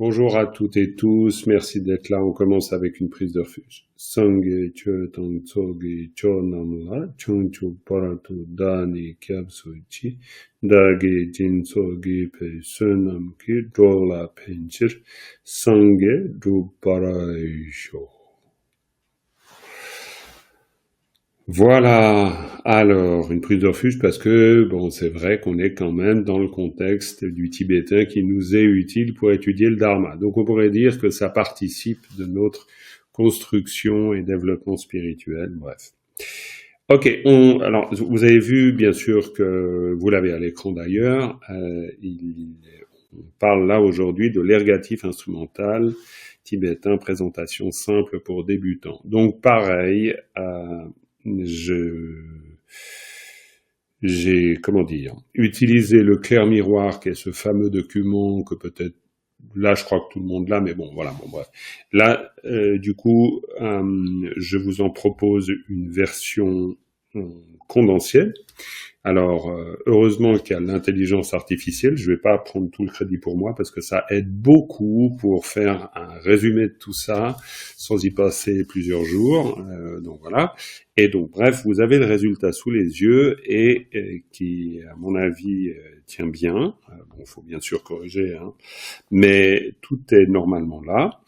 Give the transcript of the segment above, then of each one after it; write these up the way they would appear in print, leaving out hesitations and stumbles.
Bonjour à toutes et tous, merci d'être là. On commence avec une prise de refuge. Sangye chö tong tsogi cho namla, chungchu paratu dani kyabsuchi, dagi jinsogi pe sunam ki drola penchir, sangye du paraisho. Voilà, alors une prise de refuge parce que bon, c'est vrai qu'on est quand même dans le contexte du tibétain qui nous est utile pour étudier le dharma. Donc on pourrait dire que ça participe de notre construction et développement spirituel, bref. Ok, alors vous avez vu bien sûr que vous l'avez à l'écran d'ailleurs, on parle là aujourd'hui de l'ergatif instrumental tibétain, présentation simple pour débutants. Donc pareil, je j'ai, comment dire, utilisé le clair miroir, qui est ce fameux document que peut-être, là je crois que tout le monde l'a, mais bon, voilà, bon bref. Là, du coup, je vous en propose une version condensée. Alors, heureusement qu'il y a l'intelligence artificielle. Je ne vais pas prendre tout le crédit pour moi parce que ça aide beaucoup pour faire un résumé de tout ça sans y passer plusieurs jours. Donc voilà. Et donc, bref, vous avez le résultat sous les yeux et qui, à mon avis, tient bien. Bon, il faut bien sûr corriger, hein, mais tout est normalement là.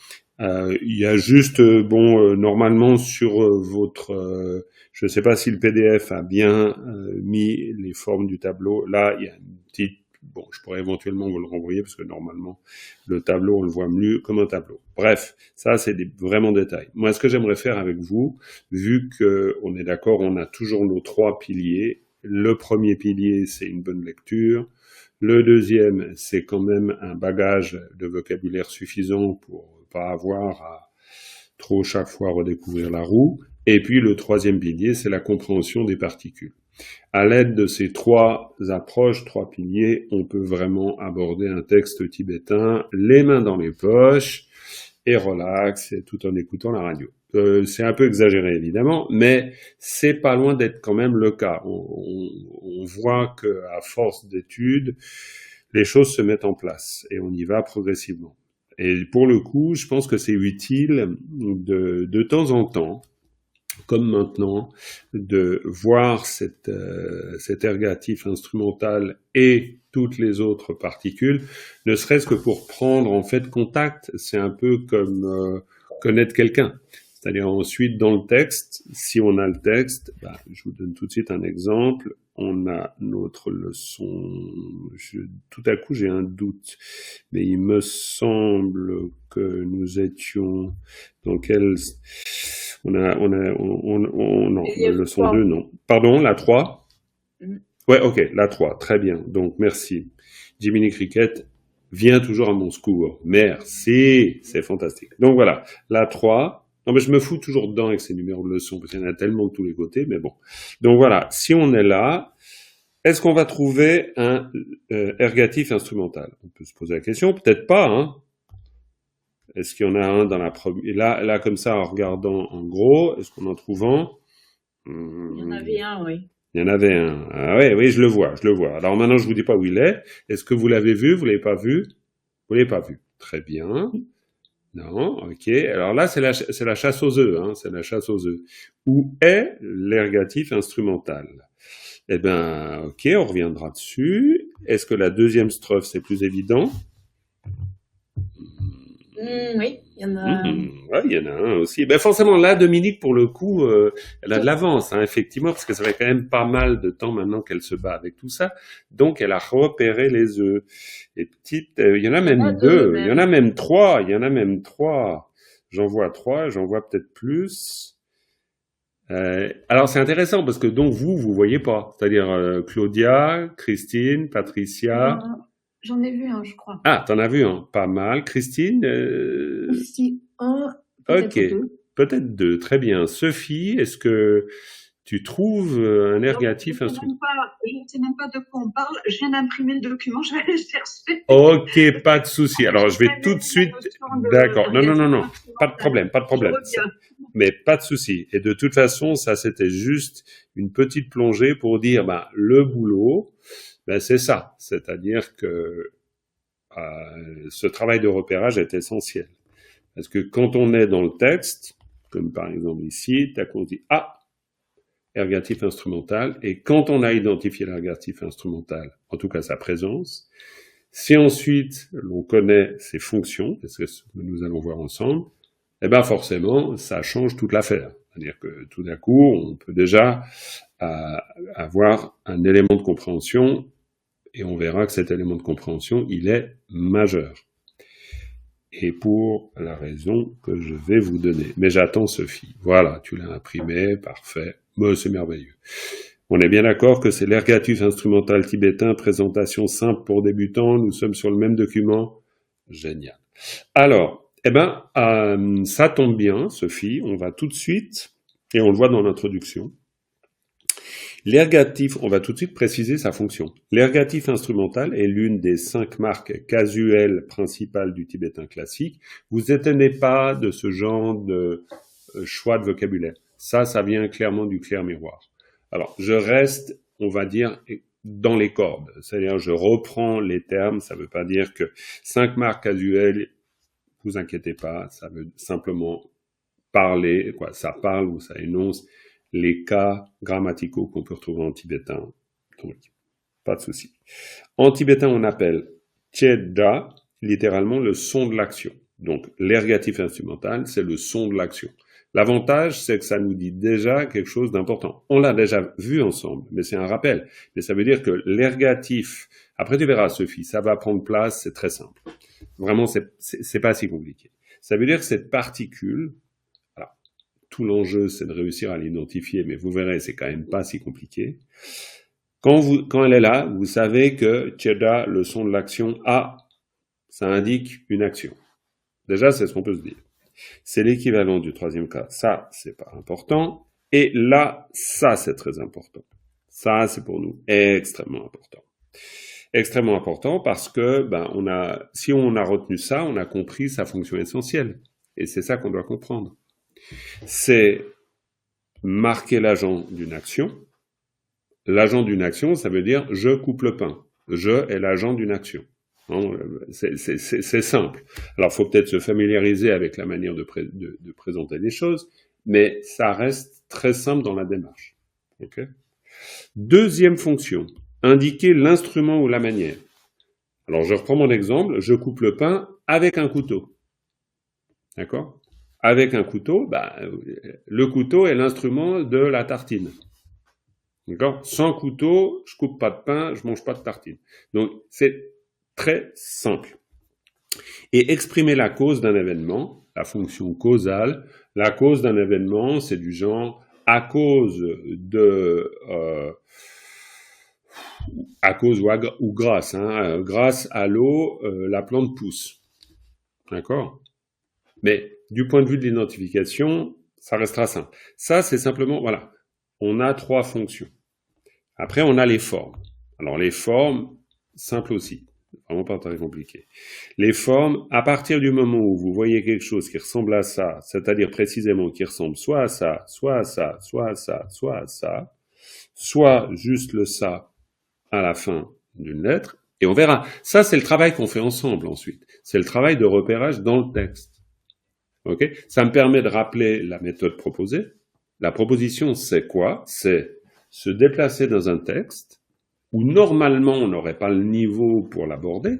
Il y a juste, normalement sur votre, je ne sais pas si le PDF a bien mis les formes du tableau. Là, il y a une petite, bon, je pourrais éventuellement vous le renvoyer parce que normalement, le tableau, on le voit mieux comme un tableau. Bref, ça, c'est vraiment détails. Moi, ce que j'aimerais faire avec vous, vu qu'on est d'accord, on a toujours nos trois piliers. Le premier pilier, c'est une bonne lecture. Le deuxième, c'est quand même un bagage de vocabulaire suffisant pour pas avoir à trop chaque fois redécouvrir la roue. Et puis le troisième pilier, c'est la compréhension des particules. À l'aide de ces trois approches, trois piliers, on peut vraiment aborder un texte tibétain, les mains dans les poches, et relax, et tout en écoutant la radio. C'est un peu exagéré évidemment, mais c'est pas loin d'être quand même le cas. On voit que à force d'études, les choses se mettent en place et on y va progressivement. Et pour le coup, je pense que c'est utile de temps en temps, comme maintenant, de voir cet ergatif instrumental et toutes les autres particules, ne serait-ce que pour prendre en fait contact. C'est un peu comme connaître quelqu'un. C'est-à-dire ensuite dans le texte, si on a le texte, je vous donne tout de suite un exemple. On a notre leçon. Tout à coup, j'ai un doute, mais il me semble que nous étions dans quelle. Non, la leçon 2, non. Pardon, la 3. Ouais, ok, la 3, très bien. Donc, merci. Jiminy Cricket vient toujours à mon secours. Merci, c'est fantastique. Donc voilà, la 3. Non, mais je me fous toujours dedans avec ces numéros de leçons, parce qu'il y en a tellement de tous les côtés, mais bon. Donc voilà, si on est là, est-ce qu'on va trouver un ergatif instrumental? On peut se poser la question, peut-être pas, hein. Est-ce qu'il y en a un dans la première? Là, comme ça, en regardant en gros, est-ce qu'on en trouve un? Il y en avait un, oui. Il y en avait un. Ah ouais, oui, je le vois, je le vois. Alors maintenant, je vous dis pas où il est. Est-ce que vous l'avez vu? Vous l'avez pas vu? Vous l'avez pas vu. Très bien. Non, ok. Alors là, c'est la chasse aux œufs, hein. C'est la chasse aux œufs. Où est l'ergatif instrumental? Eh ben, ok, on reviendra dessus. Est-ce que la deuxième strophe, c'est plus évident? Oui, il y en a. Ouais, il y en a un aussi. Ben forcément, là, Dominique, pour le coup, elle a de l'avance, hein, effectivement, parce que ça fait quand même pas mal de temps maintenant qu'elle se bat avec tout ça. Donc, elle a repéré les œufs. Et petite, il y en a même deux, il y en a même trois, il y en a même trois. J'en vois trois, j'en vois peut-être plus. Alors, c'est intéressant parce que donc vous voyez pas. C'est-à-dire Claudia, Christine, Patricia. J'en ai vu un, je crois. Ah, t'en as vu un, pas mal. Christine Aussi un, peut-être deux. Peut-être deux, très bien. Sophie, est-ce que tu trouves un ergatif instrumental? Je ne sais même pas de quoi on parle. Je viens d'imprimer le document, je vais aller chercher. Ok, pas de souci. Alors, je vais tout de suite. D'accord. Non. Pas de problème, pas de problème. Mais pas de souci. Et de toute façon, ça, c'était juste une petite plongée pour dire, le boulot, c'est ça. C'est-à-dire que ce travail de repérage est essentiel. Parce que quand on est dans le texte, comme par exemple ici, on dit « Ah !» ergatif instrumental, et quand on a identifié l'ergatif instrumental, en tout cas sa présence, si ensuite l'on connaît ses fonctions, et c'est ce que nous allons voir ensemble, eh ben forcément, ça change toute l'affaire. C'est-à-dire que tout d'un coup, on peut déjà avoir un élément de compréhension, et on verra que cet élément de compréhension, il est majeur. Et pour la raison que je vais vous donner. Mais j'attends Sophie. Voilà, tu l'as imprimé, parfait. Bon, c'est merveilleux. On est bien d'accord que c'est l'ergatif instrumental tibétain, présentation simple pour débutants. Nous sommes sur le même document. Génial. Alors, ça tombe bien, Sophie. On va tout de suite, et on le voit dans l'introduction, l'ergatif, on va tout de suite préciser sa fonction. L'ergatif instrumental est l'une des 5 marques casuelles principales du tibétain classique. Vous étonnez pas de ce genre de choix de vocabulaire. Ça vient clairement du clair miroir. Alors, je reste, on va dire, dans les cordes. C'est-à-dire, je reprends les termes. Ça veut pas dire que 5 marques casuelles, vous inquiétez pas, ça veut simplement parler, quoi. Ça parle ou ça énonce les cas grammaticaux qu'on peut retrouver en tibétain. Donc, pas de souci. En tibétain, on appelle Chedda, littéralement le son de l'action. Donc, l'ergatif instrumental, c'est le son de l'action. L'avantage, c'est que ça nous dit déjà quelque chose d'important. On l'a déjà vu ensemble, mais c'est un rappel. Mais ça veut dire que l'ergatif, après tu verras Sophie, ça va prendre place, c'est très simple. Vraiment, c'est pas si compliqué. Ça veut dire que cette particule, alors, tout l'enjeu, c'est de réussir à l'identifier, mais vous verrez, c'est quand même pas si compliqué. Quand elle est là, vous savez que Chedda, le son de l'action, ça indique une action. Déjà, c'est ce qu'on peut se dire. C'est l'équivalent du troisième cas. Ça, c'est pas important. Et là, ça, c'est très important. Ça, c'est pour nous extrêmement important. Extrêmement important parce que, si on a retenu ça, on a compris sa fonction essentielle. Et c'est ça qu'on doit comprendre. C'est marquer l'agent d'une action. L'agent d'une action, ça veut dire je coupe le pain. Je est l'agent d'une action. C'est simple. Alors, il faut peut-être se familiariser avec la manière de présenter les choses, mais ça reste très simple dans la démarche. Okay. Deuxième fonction, indiquer l'instrument ou la manière. Alors, je reprends mon exemple, je coupe le pain avec un couteau. D'accord ? Avec un couteau, le couteau est l'instrument de la tartine. D'accord ? Sans couteau, je coupe pas de pain, je mange pas de tartine. Donc, c'est très simple. Et exprimer la cause d'un événement, la fonction causale, la cause d'un événement, c'est du genre à cause ou grâce. Grâce à l'eau, la plante pousse. D'accord ? Mais du point de vue de l'identification, ça restera simple. Ça, c'est simplement, voilà, on a 3 fonctions. Après, on a les formes. Alors, les formes, simples aussi. Vraiment pas très compliqué. Les formes, à partir du moment où vous voyez quelque chose qui ressemble à ça, c'est-à-dire précisément qui ressemble soit à ça, soit à ça, soit à ça, soit à ça, soit juste le ça à la fin d'une lettre, et on verra. Ça, c'est le travail qu'on fait ensemble ensuite. C'est le travail de repérage dans le texte. Okay ? Ça me permet de rappeler la méthode proposée. La proposition, c'est quoi ? C'est se déplacer dans un texte où normalement on n'aurait pas le niveau pour l'aborder,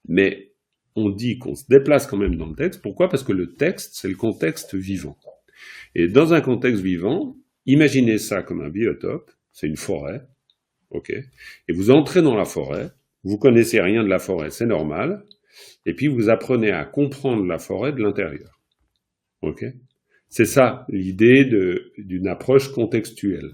mais on dit qu'on se déplace quand même dans le texte. Pourquoi ? Parce que le texte, c'est le contexte vivant. Et dans un contexte vivant, imaginez ça comme un biotope, c'est une forêt, ok ? Et vous entrez dans la forêt, vous connaissez rien de la forêt, c'est normal, et puis vous apprenez à comprendre la forêt de l'intérieur, ok ? C'est ça l'idée d'une approche contextuelle.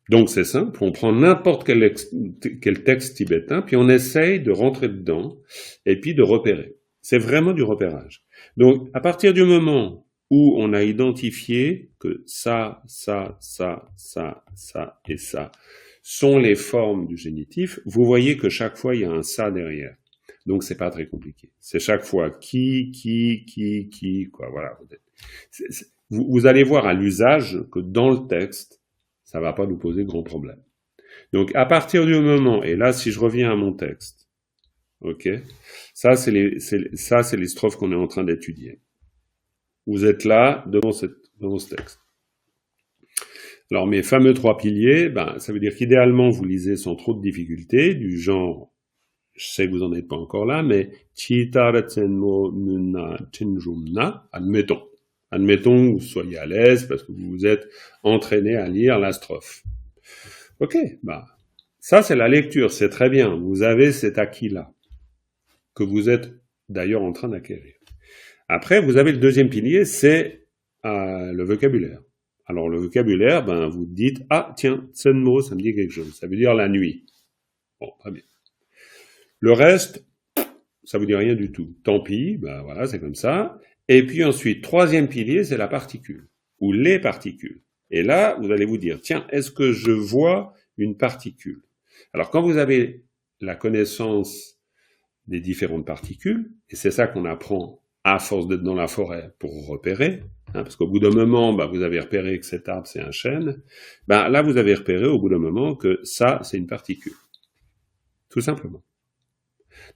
Donc c'est simple, on prend n'importe quel texte tibétain, puis on essaye de rentrer dedans, et puis de repérer. C'est vraiment du repérage. Donc à partir du moment où on a identifié que ça et ça sont les formes du génitif, vous voyez que chaque fois il y a un ça derrière. Donc c'est pas très compliqué. C'est chaque fois qui, quoi, voilà. Vous allez voir à l'usage que dans le texte, ça va pas nous poser grand problème. Donc, à partir du moment, et là, si je reviens à mon texte, ok, ça, c'est les strophes qu'on est en train d'étudier. Vous êtes là, devant ce texte. Alors, mes fameux 3 piliers, ben, ça veut dire qu'idéalement, vous lisez sans trop de difficultés, du genre, je sais que vous n'en êtes pas encore là, mais admettons. Admettons que vous soyez à l'aise parce que vous vous êtes entraîné à lire la strophe. Ok, bah, ça c'est la lecture, c'est très bien. Vous avez cet acquis-là, que vous êtes d'ailleurs en train d'acquérir. Après, vous avez le deuxième pilier, c'est le vocabulaire. Alors le vocabulaire, ben, vous dites, ah tiens, tsenmo, ça me dit quelque chose, ça veut dire la nuit. Bon, très bien. Le reste, ça vous dit rien du tout. Tant pis, ben voilà, c'est comme ça. Et puis ensuite, troisième pilier, c'est la particule, ou les particules. Et là, vous allez vous dire, tiens, est-ce que je vois une particule? Alors quand vous avez la connaissance des différentes particules, et c'est ça qu'on apprend à force d'être dans la forêt pour repérer, hein, parce qu'au bout d'un moment, bah, vous avez repéré que cet arbre c'est un chêne, bah, là vous avez repéré au bout d'un moment que ça c'est une particule. Tout simplement.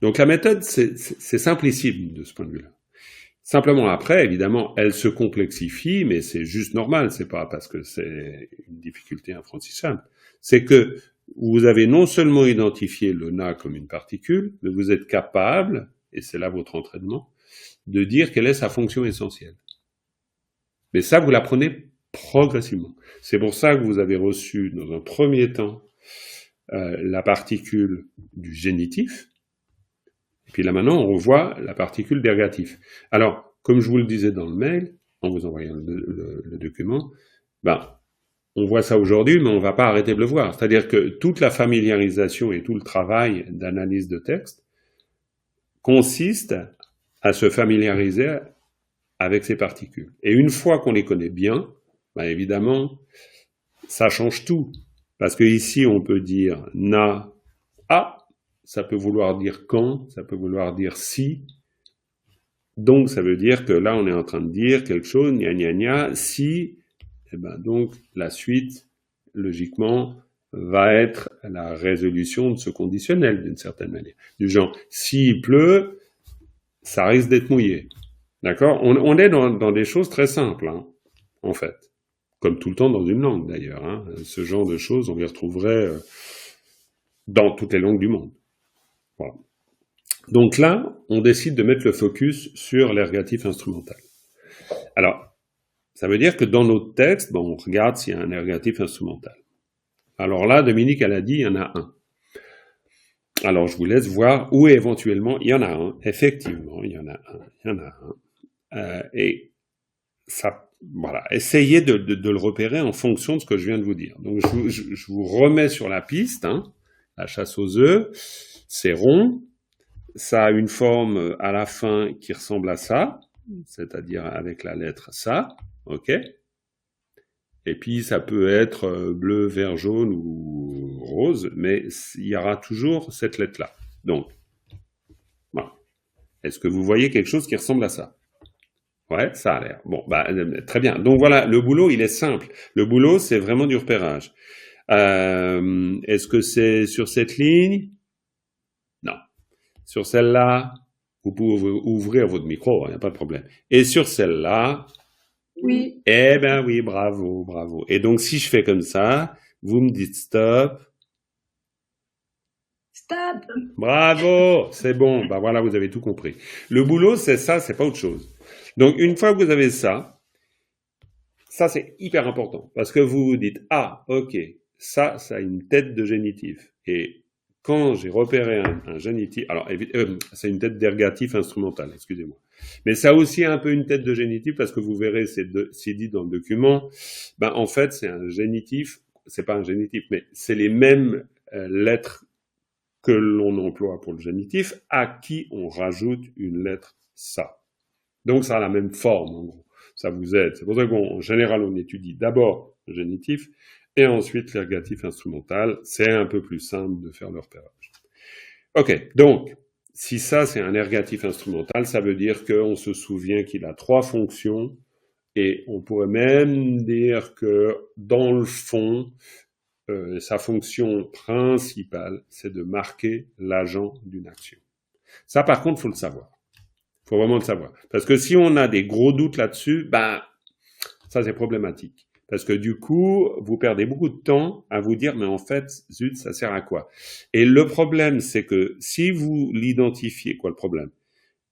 Donc la méthode c'est simplissime de ce point de vue-là. Simplement après, évidemment, elle se complexifie, mais c'est juste normal, c'est pas parce que c'est une difficulté infranchissable. C'est que vous avez non seulement identifié le na comme une particule, mais vous êtes capable, et c'est là votre entraînement, de dire quelle est sa fonction essentielle. Mais ça, vous l'apprenez progressivement. C'est pour ça que vous avez reçu, dans un premier temps, la particule du génitif, et puis là maintenant, on revoit la particule d'ergatif. Alors, comme je vous le disais dans le mail, en vous envoyant le document, ben, on voit ça aujourd'hui, mais on ne va pas arrêter de le voir. C'est-à-dire que toute la familiarisation et tout le travail d'analyse de texte consiste à se familiariser avec ces particules. Et une fois qu'on les connaît bien, ben évidemment, ça change tout. Parce que ici, on peut dire na, a, ça peut vouloir dire quand, ça peut vouloir dire si. Donc, ça veut dire que là, on est en train de dire quelque chose, gna gna gna, si, et ben donc, la suite, logiquement, va être la résolution de ce conditionnel, d'une certaine manière. Du genre, s'il pleut, ça risque d'être mouillé. D'accord? On est dans des choses très simples, hein, en fait. Comme tout le temps dans une langue, d'ailleurs. Hein. Ce genre de choses, on les retrouverait dans toutes les langues du monde. Voilà. Donc là, on décide de mettre le focus sur l'ergatif instrumental. Alors, ça veut dire que dans notre texte, bon, on regarde s'il y a un ergatif instrumental. Alors là, Dominique, elle a dit, il y en a un. Alors, je vous laisse voir où éventuellement, il y en a un. Effectivement, il y en a un. Et ça, voilà, essayez de le repérer en fonction de ce que je viens de vous dire. Donc, je vous remets sur la piste, hein, la chasse aux œufs. C'est rond. Ça a une forme à la fin qui ressemble à ça, c'est-à-dire avec la lettre ça, ok? Et puis ça peut être bleu, vert, jaune ou rose, mais il y aura toujours cette lettre-là. Donc, voilà. Est-ce que vous voyez quelque chose qui ressemble à ça? Ouais, ça a l'air. Bon, bah, très bien. Donc voilà, le boulot, il est simple. Le boulot, c'est vraiment du repérage. Est-ce que c'est sur cette ligne? Non. Sur celle-là, vous pouvez ouvrir votre micro, il n'y a pas de problème. Et sur celle-là, Oui. eh ben oui, bravo, bravo. Et donc, si je fais comme ça, vous me dites stop. Stop. Bravo, c'est bon. Ben voilà, vous avez tout compris. Le boulot, c'est ça, c'est pas autre chose. Donc, une fois que vous avez ça c'est hyper important. Parce que vous vous dites, ah, ok, ça a une tête de génitif. Et quand j'ai repéré un génitif, alors c'est une tête d'ergatif instrumental, excusez-moi. Mais ça a aussi un peu une tête de génitif parce que vous verrez, c'est dit dans le document, ben en fait c'est un génitif, c'est pas un génitif, mais c'est les mêmes lettres que l'on emploie pour le génitif, à qui on rajoute une lettre ça. Donc ça a la même forme en gros, ça vous aide. C'est pour ça qu'en général on étudie d'abord le génitif, et ensuite l'ergatif instrumental, c'est un peu plus simple de faire le repérage. Ok, donc, si ça c'est un ergatif instrumental, ça veut dire qu'on se souvient qu'il a 3 fonctions, et on pourrait même dire que dans le fond, sa fonction principale, c'est de marquer l'agent d'une action. Ça, par contre, faut le savoir. Faut vraiment le savoir. Parce que si on a des gros doutes là-dessus, ben, ça c'est problématique. Parce que du coup, vous perdez beaucoup de temps à vous dire, mais en fait, zut, ça sert à quoi? Et le problème, c'est que si vous l'identifiez, quoi le problème?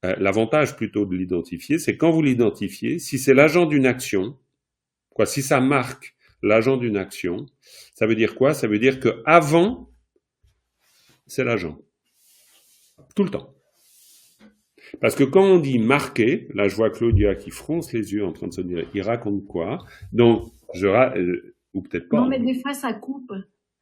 L'avantage plutôt de l'identifier, c'est quand vous l'identifiez, si c'est l'agent d'une action, quoi, si ça marque l'agent d'une action, ça veut dire quoi? Ça veut dire que avant, c'est l'agent. Tout le temps. Parce que quand on dit marquer, là je vois Claudia qui fronce les yeux en train de se dire, il raconte quoi? Donc, ou peut-être pas. Non, mais des fois, ça coupe.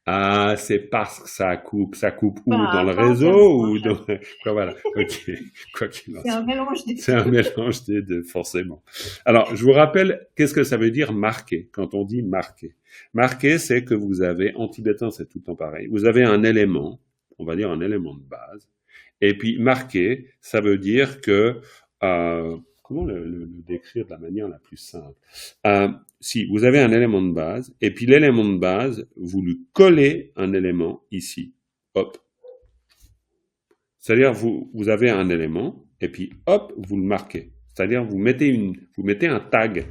Ah, c'est parce que ça coupe. Ça coupe où? Bah, Dans le pas réseau entièrement, ou dans... Quoi, voilà. Ok. Quoi qu'il en C'est soit. un mélange des C'est un mélange des deux, forcément. Alors, je vous rappelle, qu'est-ce que ça veut dire marquer, quand on dit marquer? Marquer, c'est que vous avez, en tibétain, c'est tout le temps pareil, vous avez un élément, on va dire un élément de base, et puis marquer, ça veut dire que, comment le décrire de la manière la plus simple? Si vous avez un élément de base, et puis l'élément de base, vous lui collez un élément ici, hop. C'est-à-dire vous avez un élément, et puis hop, vous le marquez. C'est-à-dire vous mettez un tag,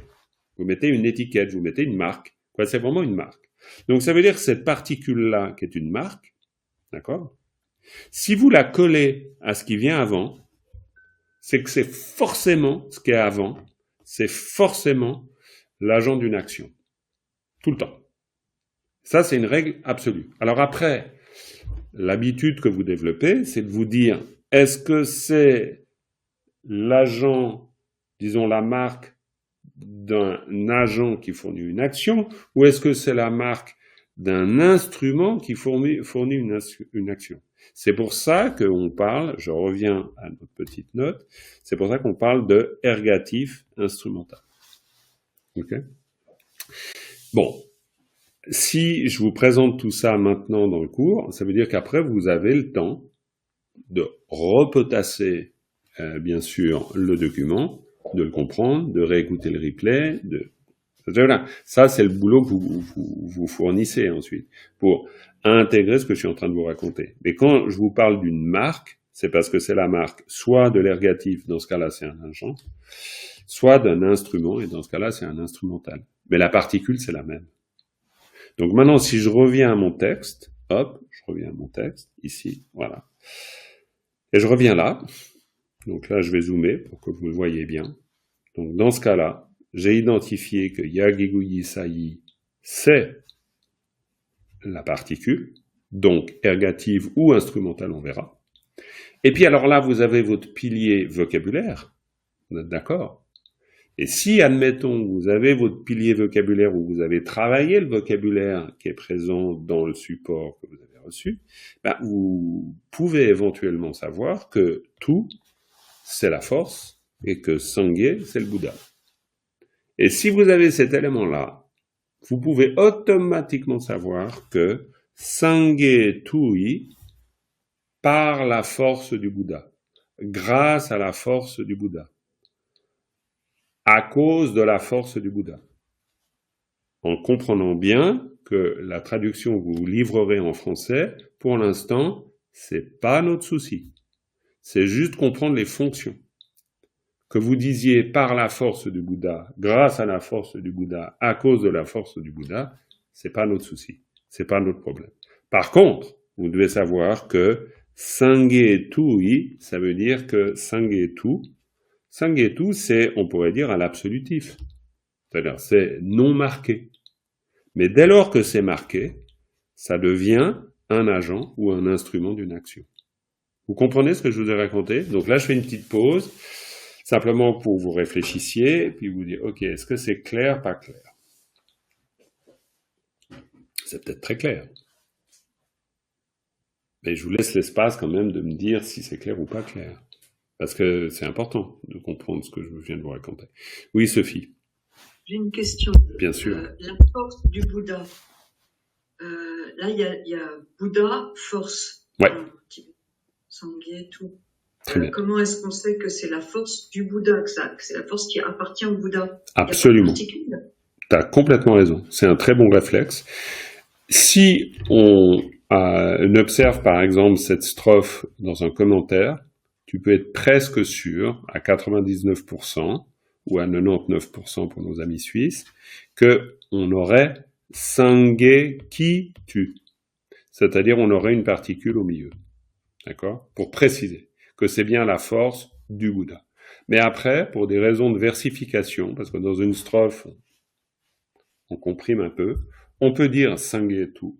vous mettez une étiquette, vous mettez une marque. Quoi, c'est vraiment une marque. Donc ça veut dire que cette particule-là, qui est une marque, d'accord? Si vous la collez à ce qui vient avant, c'est que c'est forcément ce qui est avant, c'est forcément l'agent d'une action. Tout le temps. Ça, c'est une règle absolue. Alors après, l'habitude que vous développez, c'est de vous dire, est-ce que c'est l'agent, disons la marque d'un agent qui fournit une action, ou est-ce que c'est la marque d'un instrument qui fournit une action? C'est pour ça qu'on parle, je reviens à notre petite note, c'est pour ça qu'on parle de ergatif instrumental. Ok? Bon. Si je vous présente tout ça maintenant dans le cours, ça veut dire qu'après, vous avez le temps de repotasser, bien sûr, le document, de le comprendre, de réécouter le replay, voilà. Ça, c'est le boulot que vous fournissez ensuite pour intégrer ce que je suis en train de vous raconter. Mais quand je vous parle d'une marque, c'est parce que c'est la marque soit de l'ergatif, dans ce cas-là, c'est un agent, soit d'un instrument, et dans ce cas-là, c'est un instrumental. Mais la particule, c'est la même. Donc maintenant, si je reviens à mon texte, hop, je reviens à mon texte, ici, voilà. Et je reviens là. Donc là, je vais zoomer pour que vous le voyez bien. Donc dans ce cas-là, j'ai identifié que Yagiguyi Sai, c'est la particule, donc ergative ou instrumentale, on verra. Et puis alors là, vous avez votre pilier vocabulaire, vous êtes d'accord? Et si, admettons, vous avez votre pilier vocabulaire ou vous avez travaillé le vocabulaire qui est présent dans le support que vous avez reçu, ben vous pouvez éventuellement savoir que tout, c'est la force et que Sangye, c'est le Bouddha. Et si vous avez cet élément-là, vous pouvez automatiquement savoir que Sangye Tui, par la force du Bouddha, grâce à la force du Bouddha, à cause de la force du Bouddha. En comprenant bien que la traduction que vous livrerez en français, pour l'instant, c'est pas notre souci. C'est juste comprendre les fonctions. Que vous disiez par la force du Bouddha, grâce à la force du Bouddha, à cause de la force du Bouddha, c'est pas notre souci. C'est pas notre problème. Par contre, vous devez savoir que Sangye Tui, ça veut dire que Sangye Tu, Sangye-tu, c'est, on pourrait dire, un absolutif. C'est-à-dire, c'est non marqué. Mais dès lors que c'est marqué, ça devient un agent ou un instrument d'une action. Vous comprenez ce que je vous ai raconté? Donc là, je fais une petite pause, simplement pour vous réfléchissiez, puis vous dire, ok, est-ce que c'est clair, pas clair? C'est peut-être très clair. Mais je vous laisse l'espace quand même de me dire si c'est clair ou pas clair. Parce que c'est important de comprendre ce que je viens de vous raconter. Oui, Sophie. J'ai une question. Bien sûr. La force du Bouddha. Là, il y a Bouddha, force. Ouais. Sangye, tout. Très bien. Comment est-ce qu'on sait que c'est la force du Bouddha, que c'est la force qui appartient au Bouddha? Absolument. Tu as complètement raison. C'est un très bon réflexe. Si on observe par exemple cette strophe dans un commentaire, tu peux être presque sûr, à 99% ou à 99% pour nos amis suisses, que on aurait sangue qui tue. C'est-à-dire on aurait une particule au milieu. D'accord? Pour préciser que c'est bien la force du Bouddha. Mais après, pour des raisons de versification, parce que dans une strophe, on comprime un peu, on peut dire sangue tout,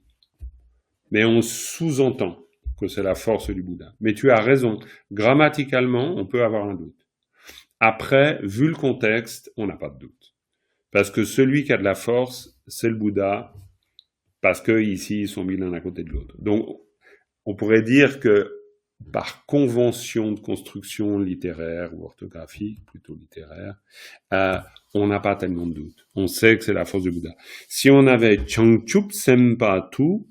mais on sous-entend que c'est la force du Bouddha. Mais tu as raison, grammaticalement, on peut avoir un doute. Après, vu le contexte, on n'a pas de doute. Parce que celui qui a de la force, c'est le Bouddha, parce que ici, ils sont mis l'un à côté de l'autre. Donc, on pourrait dire que par convention de construction littéraire ou orthographique, plutôt littéraire, on n'a pas tellement de doute. On sait que c'est la force du Bouddha. Si on avait Changchup Sempatu,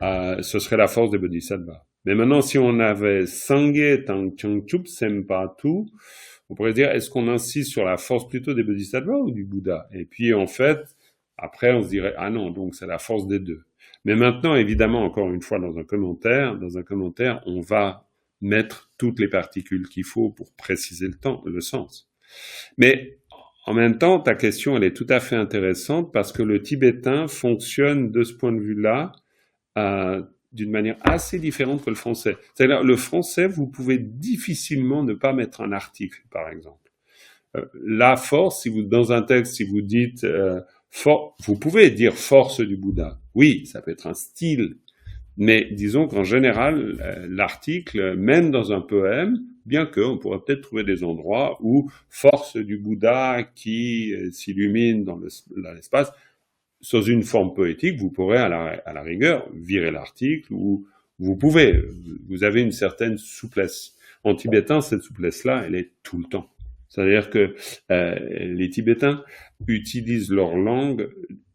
ce serait la force des Bodhisattvas. Mais maintenant, si on avait Sangye Tang Changchup Sempatu, on pourrait dire, est-ce qu'on insiste sur la force plutôt des Bodhisattvas ou du Bouddha? Et puis, en fait, après, on se dirait, ah non, donc c'est la force des deux. Mais maintenant, évidemment, encore une fois, dans un commentaire, on va mettre toutes les particules qu'il faut pour préciser le sens. Mais en même temps, ta question, elle est tout à fait intéressante parce que le tibétain fonctionne de ce point de vue-là d'une manière assez différente que le français. C'est-à-dire, le français, vous pouvez difficilement ne pas mettre un article, par exemple. La force, si vous, dans un texte, si vous dites... vous pouvez dire force du Bouddha. Oui, ça peut être un style. Mais disons qu'en général, l'article, même dans un poème, bien qu'on pourrait peut-être trouver des endroits où force du Bouddha qui s'illumine dans l'espace, sous une forme poétique, vous pourrez à la rigueur virer l'article ou vous avez une certaine souplesse. En tibétain, cette souplesse-là, elle est tout le temps. C'est-à-dire que les Tibétains utilisent leur langue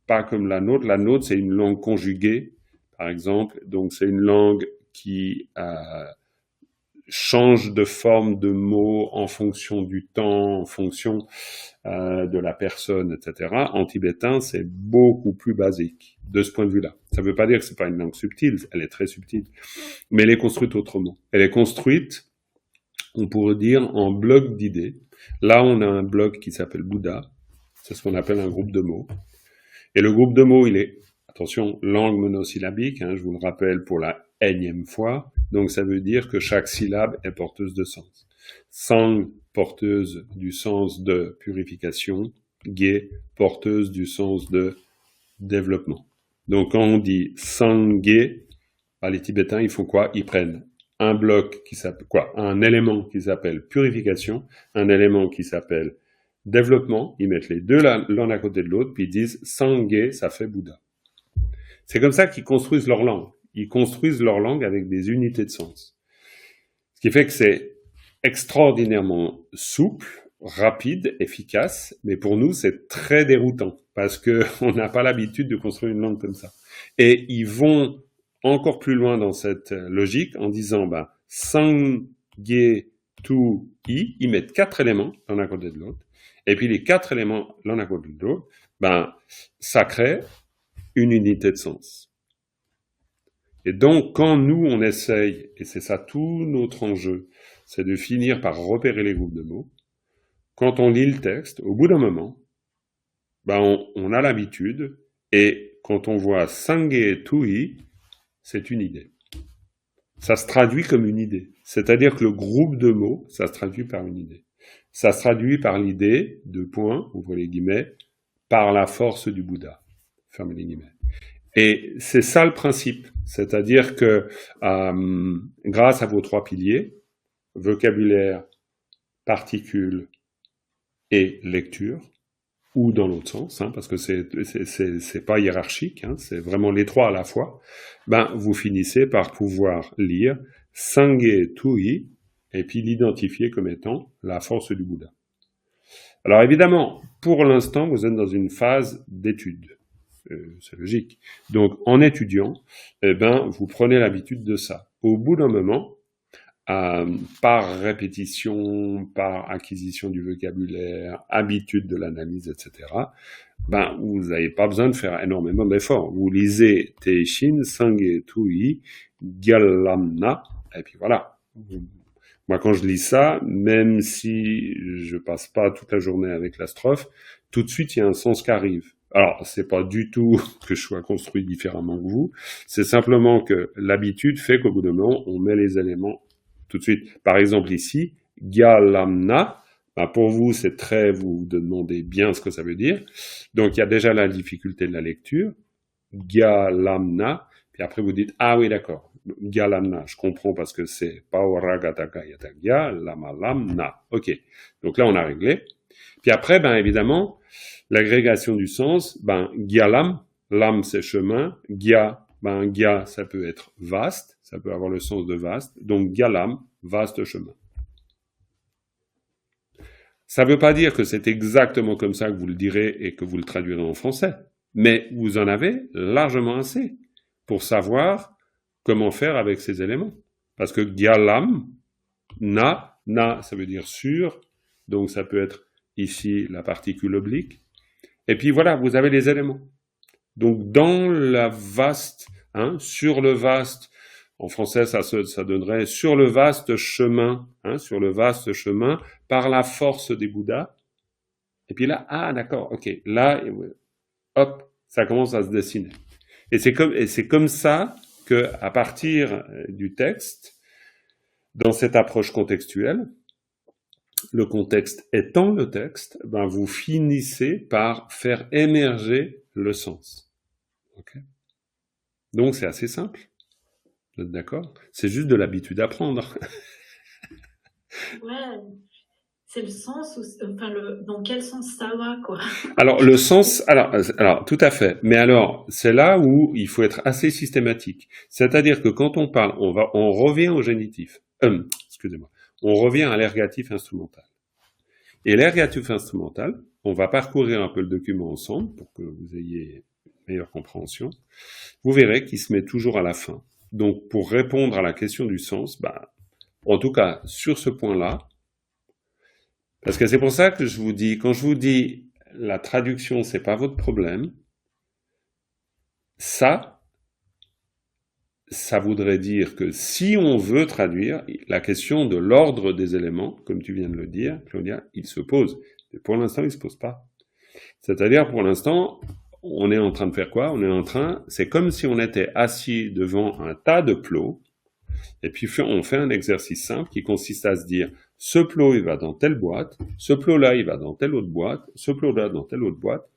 pas comme la nôtre. La nôtre, c'est une langue conjuguée, par exemple. Donc, c'est une langue qui change de forme de mots en fonction du temps, en fonction de la personne, etc. En tibétain, c'est beaucoup plus basique de ce point de vue-là. Ça ne veut pas dire que c'est pas une langue subtile, elle est très subtile, mais elle est construite autrement. Elle est construite, on pourrait dire, en bloc d'idées. Là, on a un bloc qui s'appelle Bouddha, c'est ce qu'on appelle un groupe de mots. Et le groupe de mots, il est, attention, langue monosyllabique, je vous le rappelle pour la énième fois, donc ça veut dire que chaque syllabe est porteuse de sens. Sang, porteuse du sens de purification, Ge, porteuse du sens de développement. Donc quand on dit Sangye, les Tibétains, ils font quoi? Ils prennent un bloc qui s'appelle un élément qui s'appelle purification, un élément qui s'appelle développement, ils mettent les deux l'un à côté de l'autre, puis ils disent Sangye, ça fait Bouddha. C'est comme ça qu'ils construisent leur langue. Ils construisent leur langue avec des unités de sens. Ce qui fait que c'est extraordinairement souple, rapide, efficace, mais pour nous, c'est très déroutant parce que on n'a pas l'habitude de construire une langue comme ça. Et ils vont encore plus loin dans cette logique en disant, Sangye Tu I, ils mettent 4 éléments l'un à côté de l'autre, et puis les 4 éléments l'un à côté de l'autre, ça crée une unité de sens. Et donc, quand nous, on essaye, et c'est ça tout notre enjeu, c'est de finir par repérer les groupes de mots, quand on lit le texte, au bout d'un moment, on a l'habitude, et quand on voit Sangye Tui, c'est une idée. Ça se traduit comme une idée. C'est-à-dire que le groupe de mots, ça se traduit par une idée. Ça se traduit par l'idée, ouvrez les guillemets, par la force du Bouddha. Fermez les guillemets. Et c'est ça le principe. C'est-à-dire que grâce à vos 3 piliers, vocabulaire, particules et lecture, ou dans l'autre sens, parce que c'est pas hiérarchique, c'est vraiment les 3 à la fois, vous finissez par pouvoir lire Sangye Tui et puis l'identifier comme étant la force du Bouddha. Alors évidemment, pour l'instant, vous êtes dans une phase d'étude. C'est logique. Donc, en étudiant, vous prenez l'habitude de ça. Au bout d'un moment, par répétition, par acquisition du vocabulaire, habitude de l'analyse, etc., ben, vous n'avez pas besoin de faire énormément d'efforts. Vous lisez Teishin, Sange, Tui, Gyalamna, et puis voilà. Moi, quand je lis ça, même si je passe pas toute la journée avec la strophe, tout de suite, il y a un sens qui arrive. Alors, c'est pas du tout que je sois construit différemment que vous, c'est simplement que l'habitude fait qu'au bout d'un moment, on met les éléments tout de suite. Par exemple, ici, Gyalamna, ben pour vous, c'est très, vous vous demandez bien ce que ça veut dire. Donc, il y a déjà la difficulté de la lecture. Gyalamna, puis après vous dites, ah oui, d'accord. Gyalamna, je comprends parce que c'est Paoragataka Yatagya, Lamalamna. Ok. Donc là, on a réglé. Puis après, ben évidemment, l'agrégation du sens, ben Gyalam, lam c'est chemin, Gya, ben Gya, ça peut être vaste, ça peut avoir le sens de vaste. Donc Gyalam, vaste chemin. Ça ne veut pas dire que c'est exactement comme ça que vous le direz et que vous le traduirez en français, mais vous en avez largement assez pour savoir comment faire avec ces éléments. Parce que Gyalam, na, ça veut dire sur, donc ça peut être ici la particule oblique. Et puis voilà, vous avez les éléments. Donc dans la vaste, sur le vaste, en français ça donnerait sur le vaste chemin, sur le vaste chemin, par la force des Bouddhas. Et puis là, ah d'accord, ok, là, hop, ça commence à se dessiner. Et c'est comme ça que, à partir du texte, dans cette approche contextuelle, le contexte étant le texte, ben vous finissez par faire émerger le sens. Okay. Donc c'est assez simple. Vous êtes d'accord? C'est juste de l'habitude à prendre. Ouais, c'est le sens, enfin dans quel sens ça va, quoi. Alors le sens, alors tout à fait. Mais alors c'est là où il faut être assez systématique. C'est-à-dire que quand on parle, on revient au génitif. Excusez-moi. On revient à l'ergatif instrumental. Et l'ergatif instrumental, on va parcourir un peu le document ensemble pour que vous ayez une meilleure compréhension. Vous verrez qu'il se met toujours à la fin. Donc, pour répondre à la question du sens, en tout cas, sur ce point-là, parce que c'est pour ça que je vous dis, quand je vous dis la traduction, c'est pas votre problème, ça voudrait dire que si on veut traduire, la question de l'ordre des éléments, comme tu viens de le dire, Claudia, il se pose. Mais pour l'instant, il se pose pas. C'est-à-dire, pour l'instant, on est en train de faire quoi? C'est comme si on était assis devant un tas de plots, et puis on fait un exercice simple qui consiste à se dire, ce plot, il va dans telle boîte, ce plot-là, il va dans telle autre boîte, ce plot-là, dans telle autre boîte.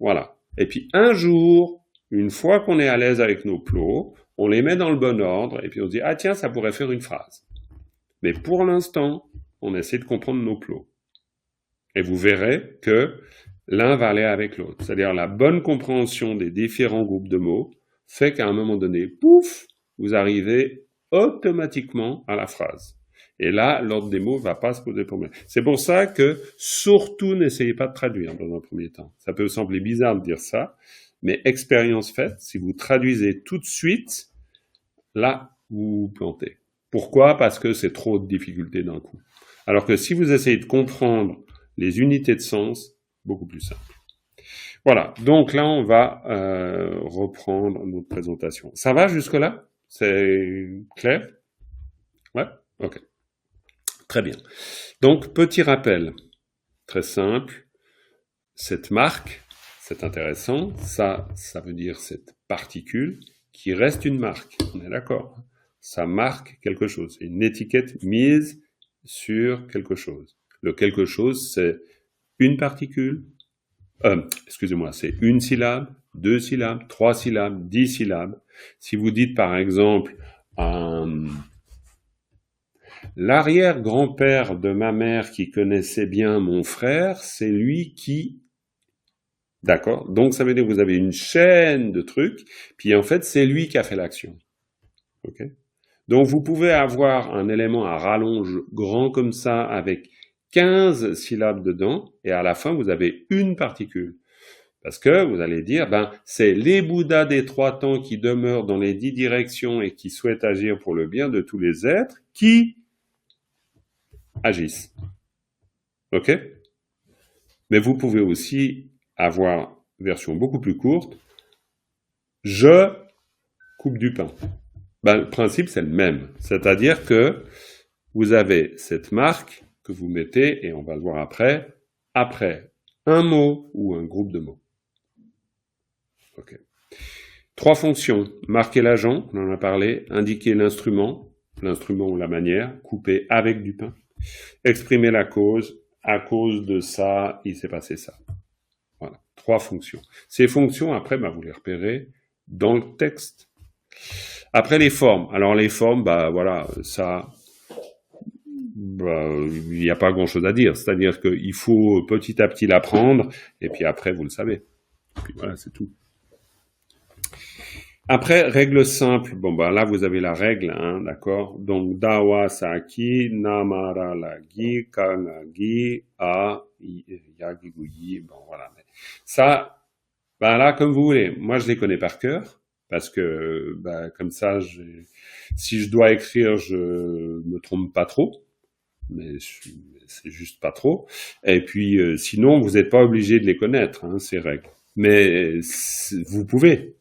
Voilà. Et puis, un jour, une fois qu'on est à l'aise avec nos plots, on les met dans le bon ordre, et puis on se dit, ah tiens, ça pourrait faire une phrase. Mais pour l'instant, on essaie de comprendre nos plots. Et vous verrez que l'un va aller avec l'autre. C'est-à-dire la bonne compréhension des différents groupes de mots fait qu'à un moment donné, pouf, vous arrivez automatiquement à la phrase. Et là, l'ordre des mots ne va pas se poser problème. C'est pour ça que, surtout, n'essayez pas de traduire dans un premier temps. Ça peut sembler bizarre de dire ça, mais expérience faite, si vous traduisez tout de suite, là, vous vous plantez. Pourquoi? Parce que c'est trop de difficultés d'un coup. Alors que si vous essayez de comprendre les unités de sens, beaucoup plus simple. Voilà, donc là, on va reprendre notre présentation. Ça va jusque-là? C'est clair? Ouais? Ok. Très bien. Donc, petit rappel, très simple. Cette marque, c'est intéressant, ça veut dire cette particule qui reste une marque, on est d'accord. Ça marque quelque chose, c'est une étiquette mise sur quelque chose. Le quelque chose, c'est une particule, excusez-moi, c'est une syllabe, 2 syllabes, 3 syllabes, 10 syllabes. Si vous dites par exemple, l'arrière-grand-père de ma mère qui connaissait bien mon frère, c'est lui qui... D'accord? Donc ça veut dire que vous avez une chaîne de trucs, puis en fait c'est lui qui a fait l'action. Ok? Donc vous pouvez avoir un élément à rallonge grand comme ça avec 15 syllabes dedans, et à la fin vous avez une particule. Parce que vous allez dire, c'est les Bouddhas des 3 temps qui demeurent dans les 10 directions et qui souhaitent agir pour le bien de tous les êtres qui agissent. OK? Mais vous pouvez aussi avoir version beaucoup plus courte. Je coupe du pain. Ben, le principe, c'est le même. C'est-à-dire que vous avez cette marque que vous mettez, et on va le voir après un mot ou un groupe de mots. OK. 3 fonctions. Marquer l'agent, on en a parlé. Indiquer l'instrument ou la manière. Couper avec du pain. Exprimer la cause. À cause de ça, il s'est passé ça. Voilà. 3 fonctions. Ces fonctions, après, vous les repérez dans le texte. Après, les formes. Alors, les formes, voilà, ça, il n'y a pas grand-chose à dire. C'est-à-dire qu'il faut petit à petit l'apprendre, et puis après, vous le savez. Et puis voilà, c'est tout. Après, règle simple. Là, vous avez la règle, hein, d'accord? Donc, dawa saki, namara lagi, kanagi, a, yagiguyi. Voilà. Ça, là, comme vous voulez. Moi, je les connais par cœur, parce que, comme ça, si je dois écrire, je me trompe pas trop. Mais c'est juste pas trop. Et puis, sinon, vous n'êtes pas obligé de les connaître, hein, ces règles. Mais vous pouvez.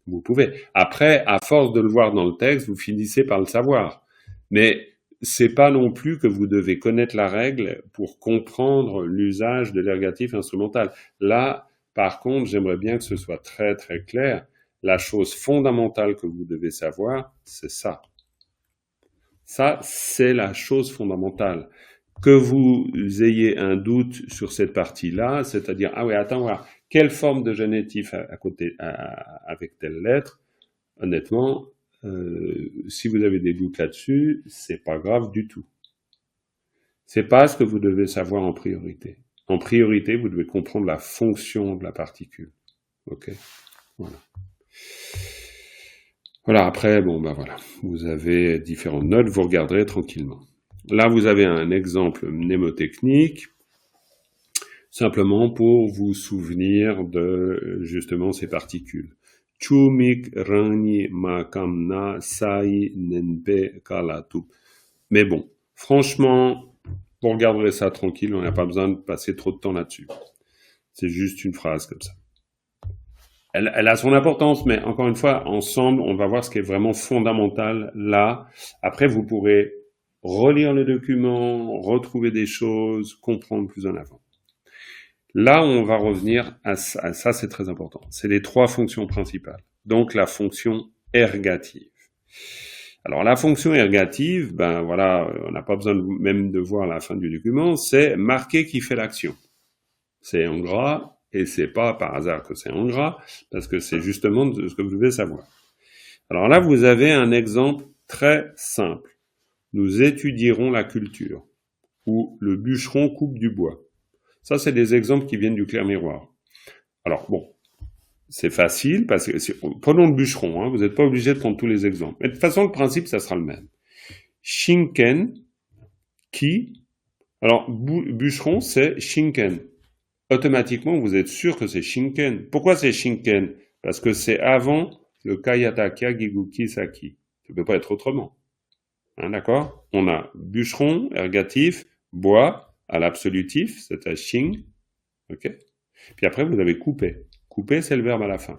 Vous pouvez. Après, à force de le voir dans le texte, vous finissez par le savoir. Mais c'est pas non plus que vous devez connaître la règle pour comprendre l'usage de l'ergatif instrumental. Là, par contre, j'aimerais bien que ce soit très très clair. La chose fondamentale que vous devez savoir, c'est ça. Ça, c'est la chose fondamentale. Que vous ayez un doute sur cette partie-là, c'est-à-dire, ah oui, attends, voilà, quelle forme de génitif à côté, avec telle lettre, honnêtement, si vous avez des doutes là-dessus, c'est pas grave du tout. C'est pas ce que vous devez savoir en priorité. En priorité, vous devez comprendre la fonction de la particule. OK? Voilà. Voilà, après, voilà. Vous avez différentes notes, vous regarderez tranquillement. Là, vous avez un exemple mnémotechnique, simplement pour vous souvenir de, justement, ces particules. Chumik rani makamna sai nenpe kalatup. Mais bon, franchement, vous regarderez ça tranquille, on n'a pas besoin de passer trop de temps là-dessus. C'est juste une phrase comme ça. Elle a son importance, mais encore une fois, ensemble, on va voir ce qui est vraiment fondamental là. Après, vous pourrez relire le document, retrouver des choses, comprendre plus en avant. Là, on va revenir à ça, c'est très important. C'est les 3 fonctions principales. Donc, la fonction ergative. Alors, la fonction ergative, voilà, on n'a pas besoin même de voir la fin du document, c'est marquer qui fait l'action. C'est en gras. Et c'est pas par hasard que c'est en gras, parce que c'est justement ce que vous devez savoir. Alors là, vous avez un exemple très simple. Nous étudierons la culture, ou le bûcheron coupe du bois. Ça, c'est des exemples qui viennent du clair miroir. Alors c'est facile, parce que prenons le bûcheron, hein, vous n'êtes pas obligé de prendre tous les exemples. Mais de toute façon, le principe, ça sera le même. Shinken, qui, alors bûcheron, c'est Shinken. Automatiquement, vous êtes sûr que c'est Shinken. Pourquoi c'est Shinken? Parce que c'est avant le Kayatakia Giguki Saki. Ça ne peut pas être autrement. Hein, d'accord? On a bûcheron, ergatif, bois, à l'absolutif, c'est à Shin. OK? Puis après, vous avez coupé. Couper, c'est le verbe à la fin.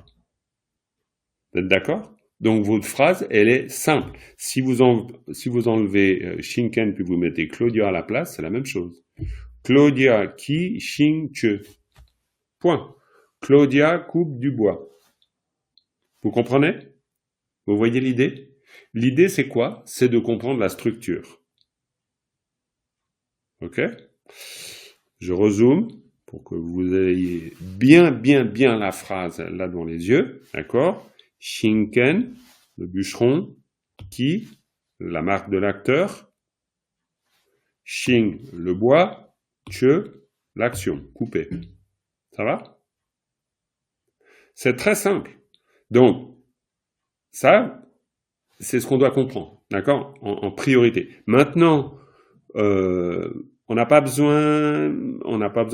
Vous êtes d'accord? Donc, votre phrase, elle est simple. Si vous enlevez Shinken puis vous mettez Claudia à la place, c'est la même chose. Claudia qui Shin che. Point. Claudia coupe du bois. Vous comprenez? Vous voyez l'idée? L'idée, c'est quoi? C'est de comprendre la structure. OK? Je rezoome pour que vous ayez bien la phrase là devant les yeux. D'accord? Shinken, le bûcheron, qui, la marque de l'acteur, Shin, le bois, che, l'action, couper. Ça va? C'est très simple. Donc, ça, c'est ce qu'on doit comprendre, d'accord? En priorité. Maintenant, on n'a pas besoin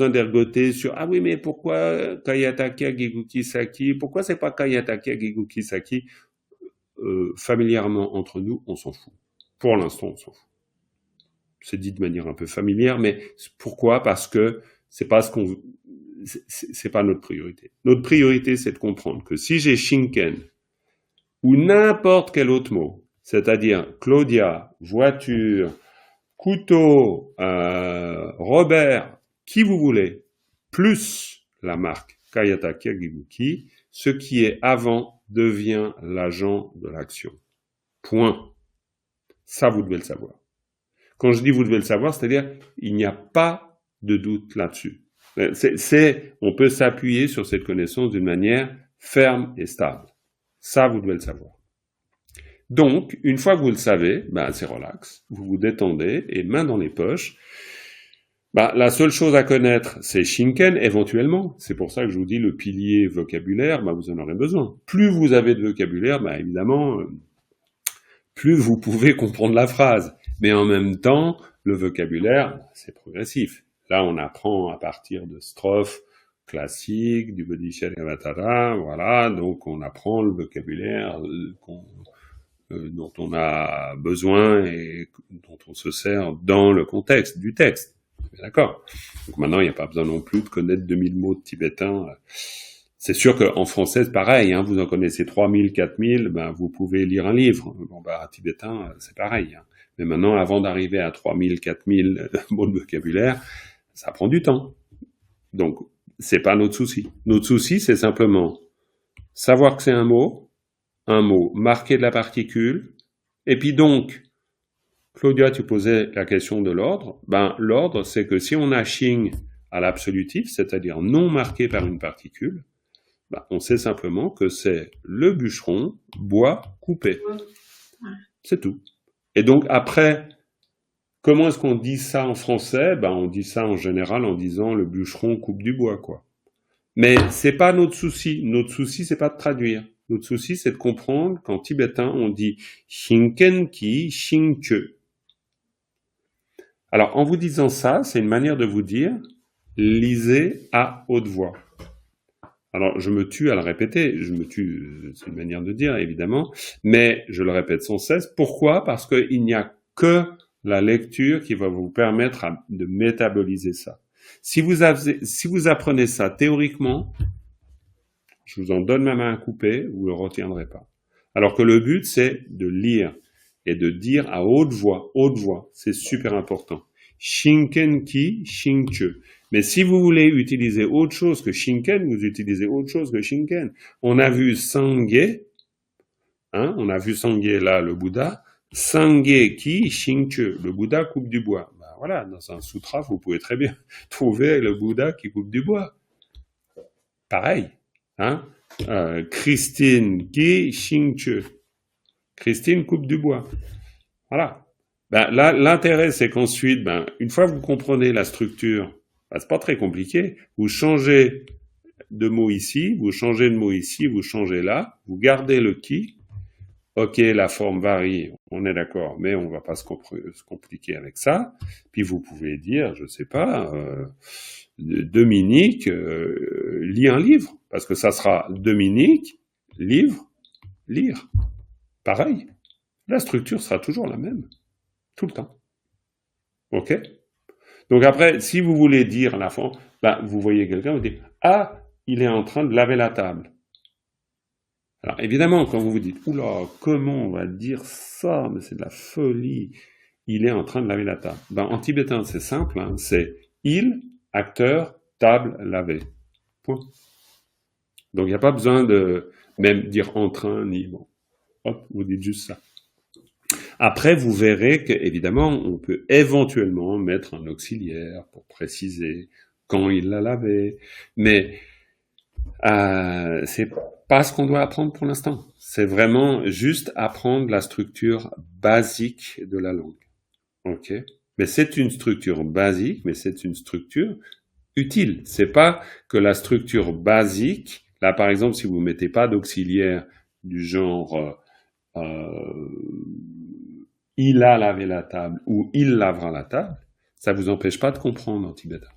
d'ergoter sur ah oui mais pourquoi Kayatakia Giguki Saki? Pourquoi c'est pas Kayatakia Giguki Saki? Familièrement entre nous, on s'en fout. Pour l'instant, on s'en fout. c'est dit de manière un peu familière, mais pourquoi? Parce que c'est pas notre priorité. Notre priorité, c'est de comprendre que si j'ai Shinken ou n'importe quel autre mot, c'est-à-dire Claudia, voiture, couteau, Robert, qui vous voulez, plus la marque Kayata Kagebuki, ce qui est avant devient l'agent de l'action. Point. Ça, vous devez le savoir. Quand je dis vous devez le savoir, c'est-à-dire il n'y a pas de doute là-dessus. On peut s'appuyer sur cette connaissance d'une manière ferme et stable. Ça, vous devez le savoir. Donc, une fois que vous le savez, c'est relax, vous vous détendez et main dans les poches. La seule chose à connaître, c'est Shinken, éventuellement. C'est pour ça que je vous dis le pilier vocabulaire, vous en aurez besoin. Plus vous avez de vocabulaire, évidemment, plus vous pouvez comprendre la phrase. Mais en même temps, le vocabulaire, c'est progressif. Là, on apprend à partir de strophes classiques, du Bodhisattva, voilà, donc on apprend le vocabulaire dont on a besoin et dont on se sert dans le contexte du texte. D'accord. Donc maintenant, il n'y a pas besoin non plus de connaître 2000 mots de tibétain. C'est sûr qu'en français, c'est pareil, vous en connaissez 3000, 4000, vous pouvez lire un livre. Tibétain, c'est pareil. Mais maintenant, avant d'arriver à 3000, 4000 mots de vocabulaire, ça prend du temps. Donc, c'est pas notre souci. Notre souci, c'est simplement savoir que c'est un mot marqué de la particule, et puis donc, Claudia, tu posais la question de l'ordre. L'ordre, c'est que si on a Shing à l'absolutif, c'est-à-dire non marqué par une particule, on sait simplement que c'est le bûcheron, bois coupé. C'est tout. Et donc après, comment est-ce qu'on dit ça en français? On dit ça en général en disant le bûcheron coupe du bois, quoi. Mais c'est pas notre souci. Notre souci, c'est pas de traduire. Notre souci, c'est de comprendre qu'en tibétain, on dit Shinken ki Shingche. Alors, en vous disant ça, c'est une manière de vous dire lisez à haute voix. Alors, je me tue à le répéter. C'est une manière de dire, évidemment, mais je le répète sans cesse. Pourquoi? Parce qu'il n'y a que la lecture qui va vous permettre de métaboliser ça. Si vous apprenez ça théoriquement, je vous en donne ma main à couper, vous ne le retiendrez pas. Alors que le but, c'est de lire et de dire à haute voix, c'est super important. Shinken ki Shingche. Mais si vous voulez utiliser autre chose que Shinken, vous utilisez autre chose que Shinken. On a vu Sangye, on a vu Sangye là, le Bouddha. Sangye ki Shingche, le Bouddha coupe du bois. Voilà, dans un sutra, vous pouvez très bien trouver le Bouddha qui coupe du bois. Pareil. Christine qui Shingche. Christine coupe du bois. Voilà. Là, l'intérêt, c'est qu'ensuite, une fois que vous comprenez la structure, c'est pas très compliqué. Vous changez de mot ici, vous changez de mot ici, vous changez là, vous gardez le qui. Ok, la forme varie, on est d'accord, mais on va pas se compliquer avec ça. Puis vous pouvez dire, je sais pas, Dominique lit un livre, parce que ça sera Dominique, livre, lire. Pareil. La structure sera toujours la même. Tout le temps. Ok? Donc après, si vous voulez dire à la fin, vous voyez quelqu'un, vous dites, il est en train de laver la table. Alors évidemment, quand vous vous dites, oula, comment on va dire ça, mais c'est de la folie, il est en train de laver la table. En tibétain, c'est simple, c'est il, acteur, table, laver. Point. Donc il n'y a pas besoin de même dire en train, ni bon. Hop, vous dites juste ça. Après, vous verrez qu'évidemment, on peut éventuellement mettre un auxiliaire pour préciser quand il l'a lavé, mais c'est pas ce qu'on doit apprendre pour l'instant. C'est vraiment juste apprendre la structure basique de la langue. Ok? Mais c'est une structure basique, mais c'est une structure utile. C'est pas que la structure basique, là par exemple, si vous mettez pas d'auxiliaire du genre il a lavé la table ou il lavera la table, ça vous empêche pas de comprendre en tibétain.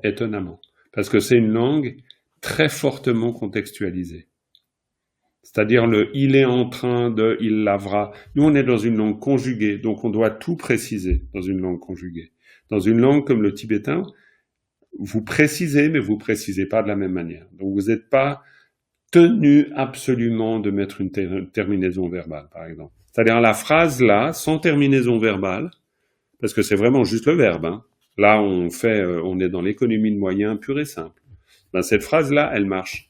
Étonnamment. Parce que c'est une langue très fortement contextualisée. C'est-à-dire le « il est en train de »,« il lavera ». Nous, on est dans une langue conjuguée, donc on doit tout préciser dans une langue conjuguée. Dans une langue comme le tibétain, vous précisez, mais vous précisez pas de la même manière. Donc vous n'êtes pas tenu absolument de mettre une terminaison verbale, par exemple. C'est-à-dire la phrase là, sans terminaison verbale, parce que c'est vraiment juste le verbe, hein. Là, on est dans l'économie de moyens pure et simple. Ben, cette phrase-là, elle marche.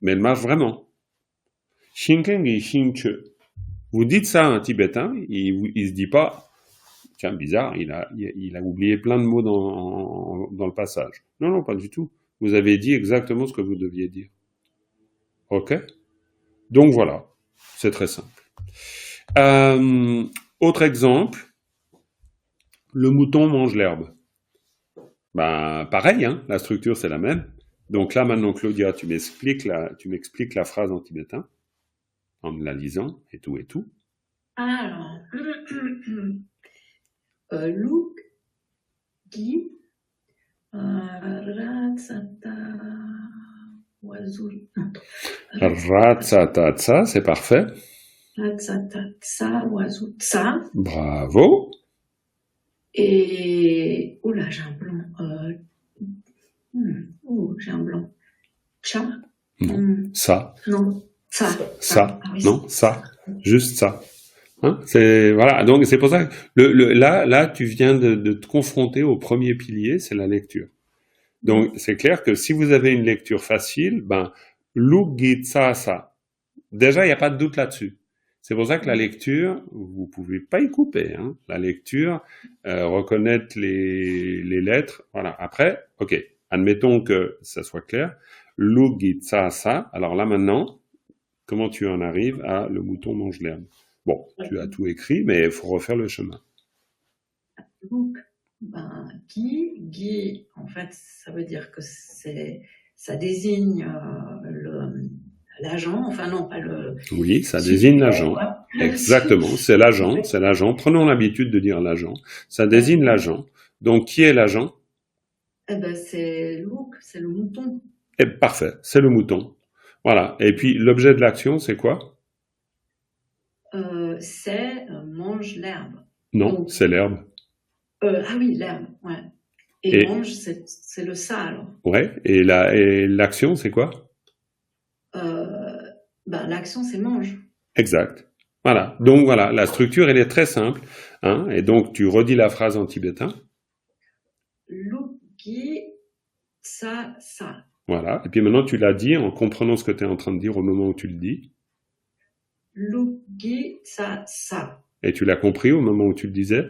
Mais elle marche vraiment. Shinkengi Shinche. Vous dites ça à un tibétain, il se dit pas, tiens, bizarre, il a oublié plein de mots dans le passage. Non, non, pas du tout. Vous avez dit exactement ce que vous deviez dire. Ok? Donc voilà, c'est très simple. Autre exemple, le mouton mange l'herbe. Ben, pareil, hein, la structure c'est la même. Donc là maintenant, Claudia, tu m'expliques la phrase en tibétain, en la lisant, et tout et tout. Alors, Luke, Guy, Ratsata, Wazul. Ratsatatsa, c'est parfait. Ratsatatsa, Wazutsa. Bravo. Et, oula, j'ai un blanc. J'ai un blanc. Cha. Non, ça. Non, ça. Ça. Ah oui, Non, ça. Juste ça. Hein, voilà. Donc c'est pour ça que là, tu viens de te confronter au premier pilier, c'est la lecture. Donc c'est clair que si vous avez une lecture facile, ben Lugitsasa. Déjà, il n'y a pas de doute là-dessus. C'est pour ça que la lecture, vous pouvez pas y couper. Hein. La lecture, reconnaître les lettres. Voilà. Après, ok. Admettons que ça soit clair. Lugitsasa. Alors là maintenant, comment tu en arrives à le mouton mange l'herbe? Bon, tu as tout écrit, mais il faut refaire le chemin. Donc, Guy, en fait, ça veut dire que ça désigne l'agent, enfin non, pas le... Oui, ça désigne l'agent. Exactement, c'est l'agent, c'est l'agent. Prenons l'habitude de dire l'agent. Ça désigne l'agent. Donc, qui est l'agent? Eh ben, c'est Luke, c'est le mouton. Eh, parfait, c'est le mouton. Voilà. Et puis, l'objet de l'action, c'est quoi? C'est mange l'herbe. Non, donc, c'est l'herbe. Ah oui, l'herbe, ouais. Et mange, c'est le ça, alors. Ouais, et l'action, c'est quoi? L'action, c'est mange. Exact. Voilà. Donc voilà, la structure, elle est très simple. Hein, et donc, tu redis la phrase en tibétain. Luki, ça. Voilà. Et puis maintenant, tu l'as dit en comprenant ce que tu es en train de dire au moment où tu le dis. Luki, ça. Et tu l'as compris au moment où tu le disais?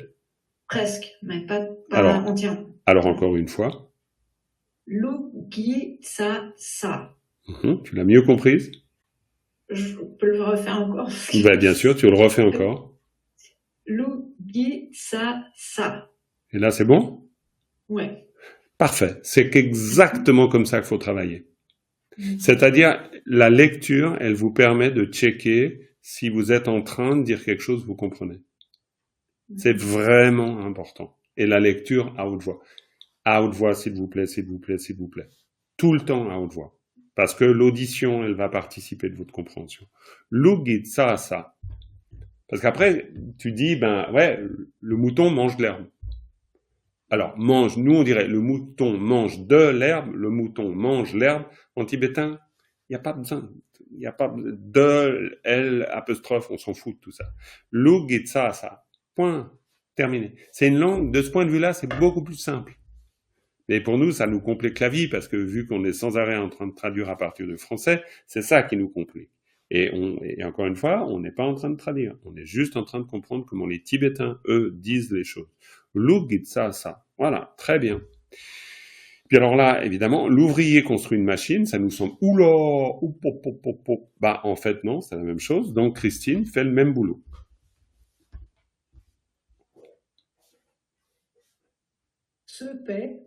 Presque, mais pas entièrement. Alors encore une fois. Luki, ça. Tu l'as mieux comprise? Je peux le refaire encore. Ben, bien sûr, tu le refais encore. Luki, ça. Et là, c'est bon? Ouais. Parfait. C'est exactement comme ça qu'il faut travailler. C'est-à-dire, la lecture, elle vous permet de checker si vous êtes en train de dire quelque chose, vous comprenez. C'est vraiment important. Et la lecture à haute voix. À haute voix, s'il vous plaît, s'il vous plaît, s'il vous plaît. Tout le temps à haute voix. Parce que l'audition, elle va participer de votre compréhension. Lugit ça. Parce qu'après, tu dis, le mouton mange de l'herbe. Alors, mange, nous on dirait, le mouton mange de l'herbe, le mouton mange l'herbe. En tibétain, il n'y a pas besoin. Il n'y a pas de, L, apostrophe, on s'en fout de tout ça. Lugit ça. Point. Terminé. C'est une langue, de ce point de vue-là, c'est beaucoup plus simple. Mais pour nous, ça nous complique la vie, parce que vu qu'on est sans arrêt en train de traduire à partir du français, c'est ça qui nous complique. Et encore une fois, on n'est pas en train de traduire. On est juste en train de comprendre comment les Tibétains, eux, disent les choses. Lugit ça. Voilà, très bien. Puis alors là, évidemment, l'ouvrier construit une machine, ça nous semble, en fait, non, c'est la même chose. Donc, Christine fait le même boulot. Se paie.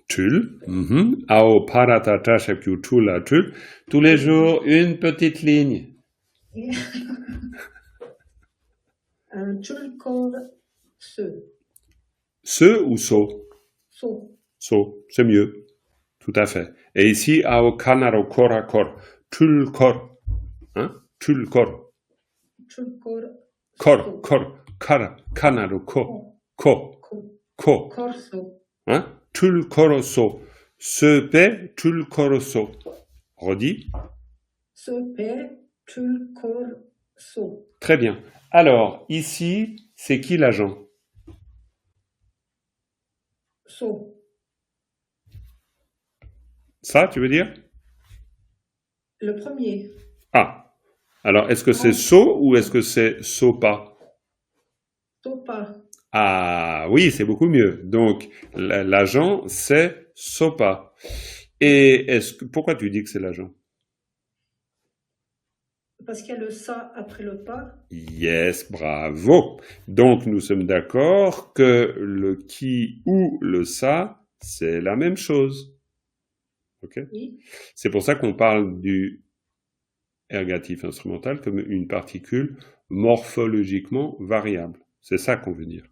Tul. Ao paratata shapyu tula tul. Tous les jours, une petite ligne. Tulkor se. Ce ou so? So. So, c'est mieux. Tout à fait. Et ici, ao kanaro kora kor. Tulkor. Hein? Tulkor. Tulkor. Kor, kor. Kara, kanaro ko. Ko, Ko. ko. Korso. Hein? Tulkoroso. Sepe tulkoroso. Redis. Sepe tulkor so. Très bien. Alors, ici, c'est qui l'agent? So. Ça, tu veux dire? Le premier. Ah. Alors, est-ce que c'est so ou est-ce que c'est sopa? Sopa. Ah oui, c'est beaucoup mieux. Donc, l'agent, c'est sopa. Et pourquoi tu dis que c'est l'agent? Parce qu'il y a le ça après le pas. Yes, bravo. Donc, nous sommes d'accord que le qui ou le ça, c'est la même chose. Ok? Oui. C'est pour ça qu'on parle du ergatif instrumental comme une particule morphologiquement variable. C'est ça qu'on veut dire.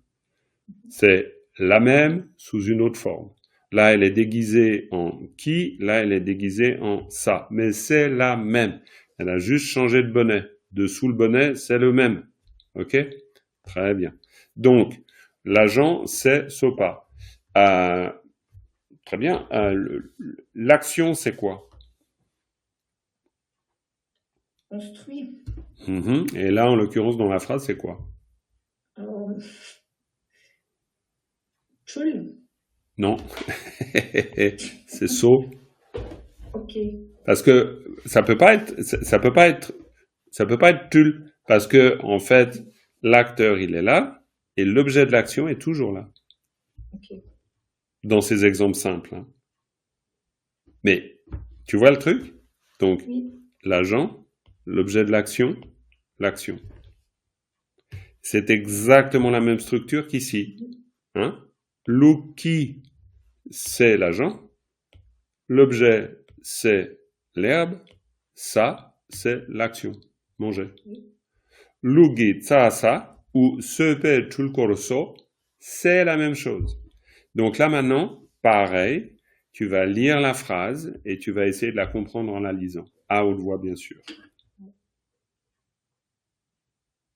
C'est la même sous une autre forme. Là, elle est déguisée en qui, là, elle est déguisée en ça. Mais c'est la même. Elle a juste changé de bonnet. Dessous le bonnet, c'est le même. Ok? Très bien. Donc, l'agent, c'est sopa. Très bien. L'action, c'est quoi? Construit. Et là, en l'occurrence, dans la phrase, c'est quoi? Alors, Chul. Non. C'est so. Ok. Parce que ça peut pas être tul. Parce que, en fait, l'acteur, il est là, et l'objet de l'action est toujours là. Ok. Dans ces exemples simples. Hein. Mais, tu vois le truc? Donc, Oui. l'agent, l'objet de l'action, l'action. C'est exactement la même structure qu'ici. Hein? L'ouki, c'est l'agent. L'objet, c'est l'herbe. Ça, c'est l'action. Manger. Lugi tsasa ou sepe tulkoroso, c'est la même chose. Donc là maintenant, pareil, tu vas lire la phrase et tu vas essayer de la comprendre en la lisant. À haute voix, bien sûr.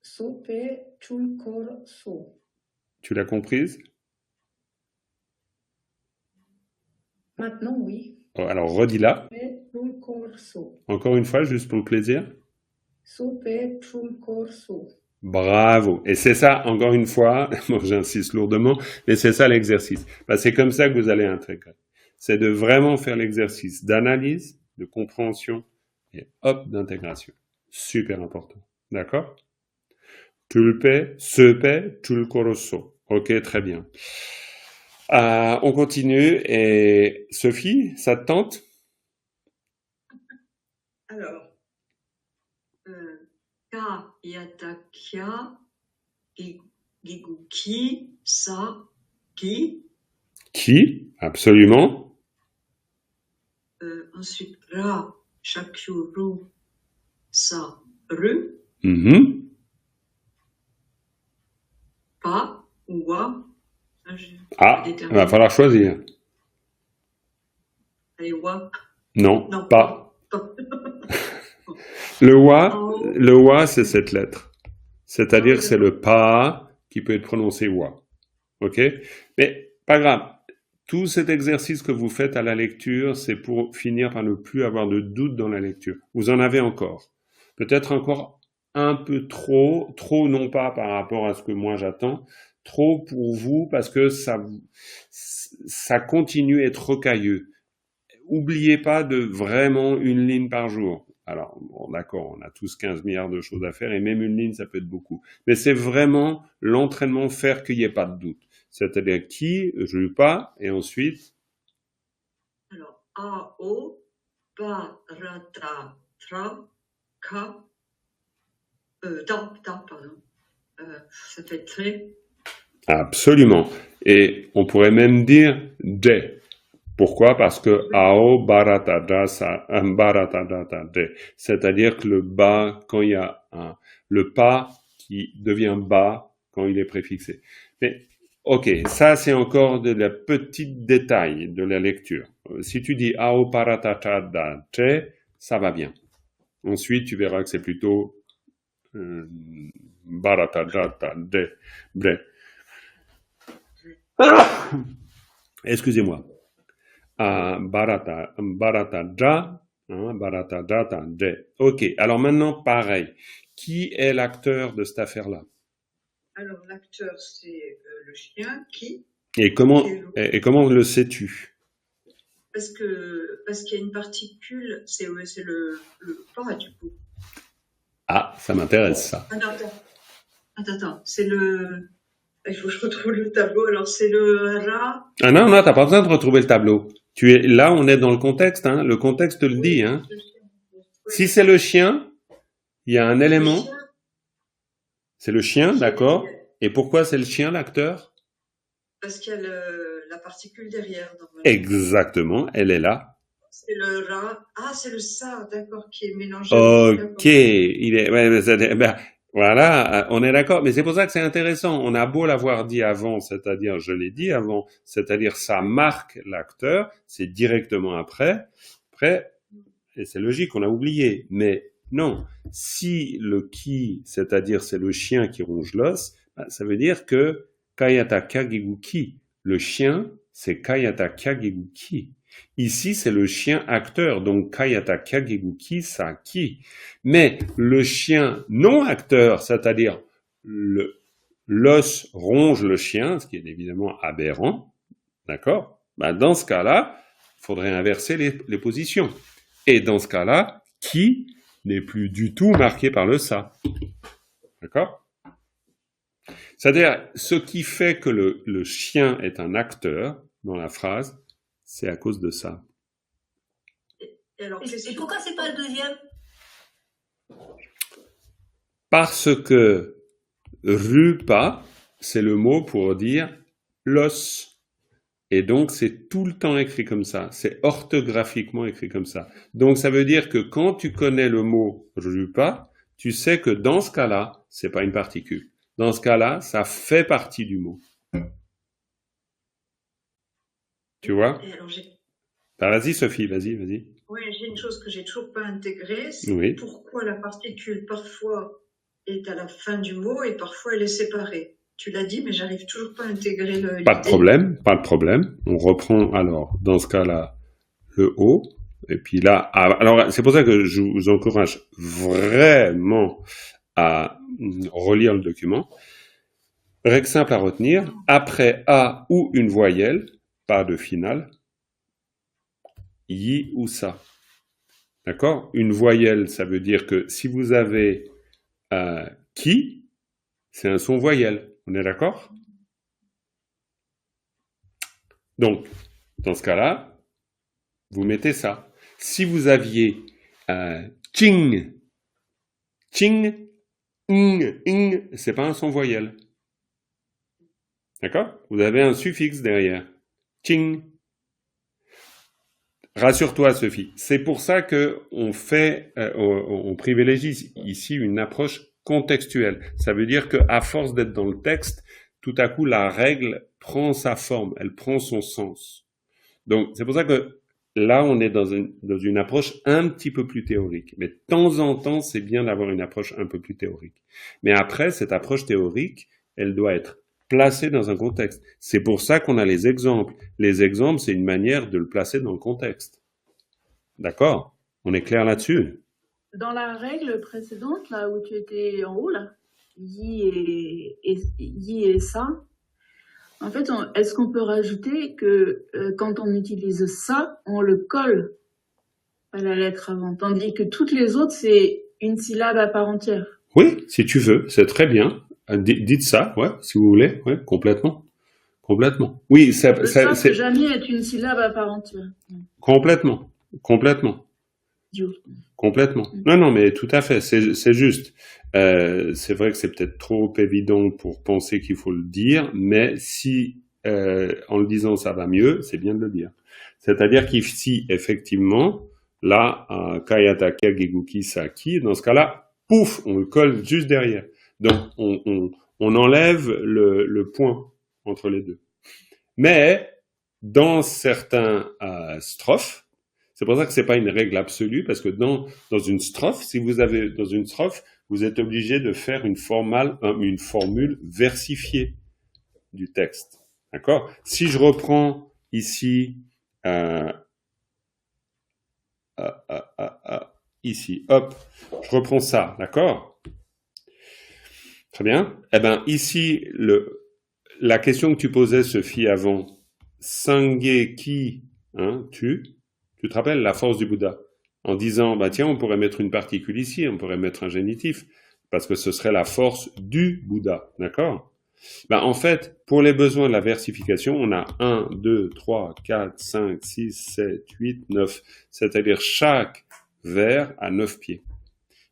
Sope tulkor so. Tu l'as comprise? Maintenant, oui. Alors, redis-la. Sope tulkor so. Encore une fois, juste pour le plaisir. Sope tulkor so. Bravo. Et c'est ça, encore une fois, bon, j'insiste lourdement, mais c'est ça l'exercice. Ben, c'est comme ça que vous allez intégrer. C'est de vraiment faire l'exercice d'analyse, de compréhension et hop, d'intégration. Super important. D'accord? Tulpe, sepe, tulkoroso. Ok, très bien. On continue. Et Sophie, ça te tente? Alors, ka yatakia giguki sa ki. Qui? Absolument. Ensuite, ra shakyuru sa ru. Pa ou wa. Il va falloir choisir. Allez, wa. Non, Non, pas. Le wa, c'est cette lettre. C'est-à-dire que c'est le pa qui peut être prononcé wa. Ok? Mais pas grave. Tout cet exercice que vous faites à la lecture, c'est pour finir par ne plus avoir de doute dans la lecture. Vous en avez encore. Peut-être encore un peu trop non pas par rapport à ce que moi j'attends, trop pour vous parce que ça continue à être rocailleux. Oubliez pas de vraiment une ligne par jour. Alors, bon, d'accord, on a tous 15 milliards de choses à faire et même une ligne, ça peut être beaucoup. Mais c'est vraiment l'entraînement faire qu'il n'y ait pas de doute. C'est-à-dire qui, je pas, et ensuite. Alors, a, o, ba, ra, ta, tra, ka, pardon. Ça fait très. Absolument. Et on pourrait même dire de. Pourquoi? Parce que ao baratada de. C'est-à-dire que le ba, quand il y a le pas qui devient ba quand il est préfixé. Mais ok, ça c'est encore de la petite détail de la lecture. Si tu dis ao paratata che, ça va bien. Ensuite, tu verras que c'est plutôt baratata de bre. Excusez-moi. Barata ja, barata jata de. Ok, alors maintenant pareil. Qui est l'acteur de cette affaire-là? Alors, l'acteur, c'est le chien qui... Et comment le sais-tu? Parce qu'il y a une particule, c'est le pas, du coup. Ah, ça m'intéresse, ça. Attends, c'est le... Il faut que je retrouve le tableau. Alors, c'est le rat... Ah non, t'as pas besoin de retrouver le tableau. Là, on est dans le contexte, hein. Le contexte te le dit, hein. Si c'est le chien, il y a un élément. C'est le chien, d'accord. Et pourquoi c'est le chien, l'acteur? Parce qu'il y a la particule derrière. Normalement. Exactement, elle est là. C'est le rat. Ah, c'est le ça, d'accord, qui est mélangé. Ok, il est... voilà, on est d'accord. Mais c'est pour ça que c'est intéressant. On a beau l'avoir dit avant, c'est-à-dire, je l'ai dit avant, c'est-à-dire ça marque l'acteur, c'est directement après, et c'est logique, on a oublié. Mais non, si le qui, c'est-à-dire c'est le chien qui ronge l'os, ça veut dire que kayata kagiguki, le chien, c'est kayata kagiguki. Ici, c'est le chien acteur, donc kayata kagiguki sa ki. Mais le chien non acteur, c'est-à-dire l'os ronge le chien, ce qui est évidemment aberrant, d'accord? Dans ce cas-là, il faudrait inverser les positions. Et dans ce cas-là, qui n'est plus du tout marqué par le ça. D'accord? C'est-à-dire, ce qui fait que le chien est un acteur dans la phrase, c'est à cause de ça. Et pourquoi c'est pas le deuxième? Parce que rupa, c'est le mot pour dire l'os. Et donc, c'est tout le temps écrit comme ça. C'est orthographiquement écrit comme ça. Donc, ça veut dire que quand tu connais le mot rupa, tu sais que dans ce cas-là, c'est pas une particule. Dans ce cas-là, ça fait partie du mot. Tu vois? Vas-y, Sophie, vas-y. Oui, j'ai une chose que j'ai toujours pas intégrée, c'est pourquoi la particule parfois est à la fin du mot et parfois elle est séparée. Tu l'as dit, mais j'arrive toujours pas à intégrer le... Pas de problème. On reprend alors, dans ce cas-là, le O. Et puis là, alors c'est pour ça que je vous encourage vraiment à relire le document. Règle simple à retenir. Après A ou une voyelle, pas de finale, yi ou sa. D'accord? Une voyelle, ça veut dire que si vous avez qui, c'est un son voyelle. On est d'accord? Donc, dans ce cas-là, vous mettez ça. Si vous aviez ching, ing, c'est pas un son voyelle. D'accord? Vous avez un suffixe derrière. Ching. Rassure-toi, Sophie. C'est pour ça que on privilégie ici une approche contextuelle. Ça veut dire que à force d'être dans le texte, tout à coup la règle prend sa forme, elle prend son sens. Donc c'est pour ça que là on est dans une approche un petit peu plus théorique. Mais de temps en temps, c'est bien d'avoir une approche un peu plus théorique. Mais après, cette approche théorique, elle doit être placée dans un contexte. C'est pour ça qu'on a les exemples. Les exemples, c'est une manière de le placer dans le contexte. D'accord? On est clair là-dessus? Dans la règle précédente, là où tu étais en haut, là, yi et ça, en fait, est-ce qu'on peut rajouter que quand on utilise ça, on le colle à la lettre avant, tandis que toutes les autres, c'est une syllabe à part entière? Oui, si tu veux, c'est très bien. Dites ça, ouais, si vous voulez, ouais, complètement. Oui, ça c'est jamais être une syllabe à part entière. Complètement. Non, mais tout à fait, c'est juste. C'est vrai que c'est peut-être trop évident pour penser qu'il faut le dire, mais si en le disant ça va mieux, c'est bien de le dire. C'est-à-dire qu'ici, effectivement, là, kayata kageguki saki, dans ce cas-là, pouf, on le colle juste derrière. Donc, on enlève le point entre les deux. Mais, dans certains strophes, c'est pour ça que c'est pas une règle absolue, parce que dans une strophe, si vous avez dans une strophe, vous êtes obligé de faire une formule versifiée du texte. D'accord? Si je reprends ici, ici, hop, je reprends ça, d'accord? Très bien. Eh ben, ici, la question que tu posais, Sophie, avant, Sangye qui, hein, tu te rappelles la force du Bouddha? En disant, bah tiens, on pourrait mettre une particule ici, on pourrait mettre un génitif, parce que ce serait la force du Bouddha, d'accord? Ben, en fait, pour les besoins de la versification, on a 1, 2, 3, 4, 5, 6, 7, 8, 9, c'est-à-dire chaque vers a 9 pieds.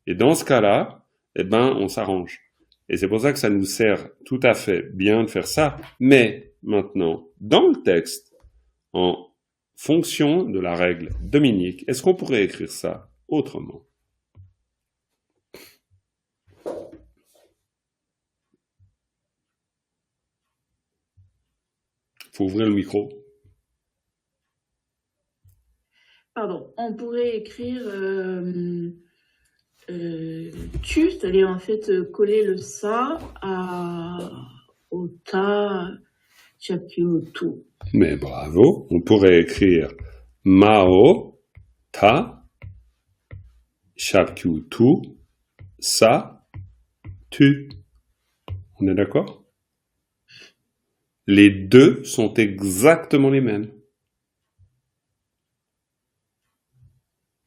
Et dans ce cas-là, eh ben, on s'arrange. Et c'est pour ça que ça nous sert tout à fait bien de faire ça. Mais maintenant, dans le texte, en fonction de la règle dominique, est-ce qu'on pourrait écrire ça autrement? Faut ouvrir le micro. Pardon, on pourrait écrire tu, c'est-à-dire en fait coller le sa au ta, chapkyu, tu. Mais bravo, on pourrait écrire Mao, ta, chapkyu, tu, sa, tu. On est d'accord? Les deux sont exactement les mêmes.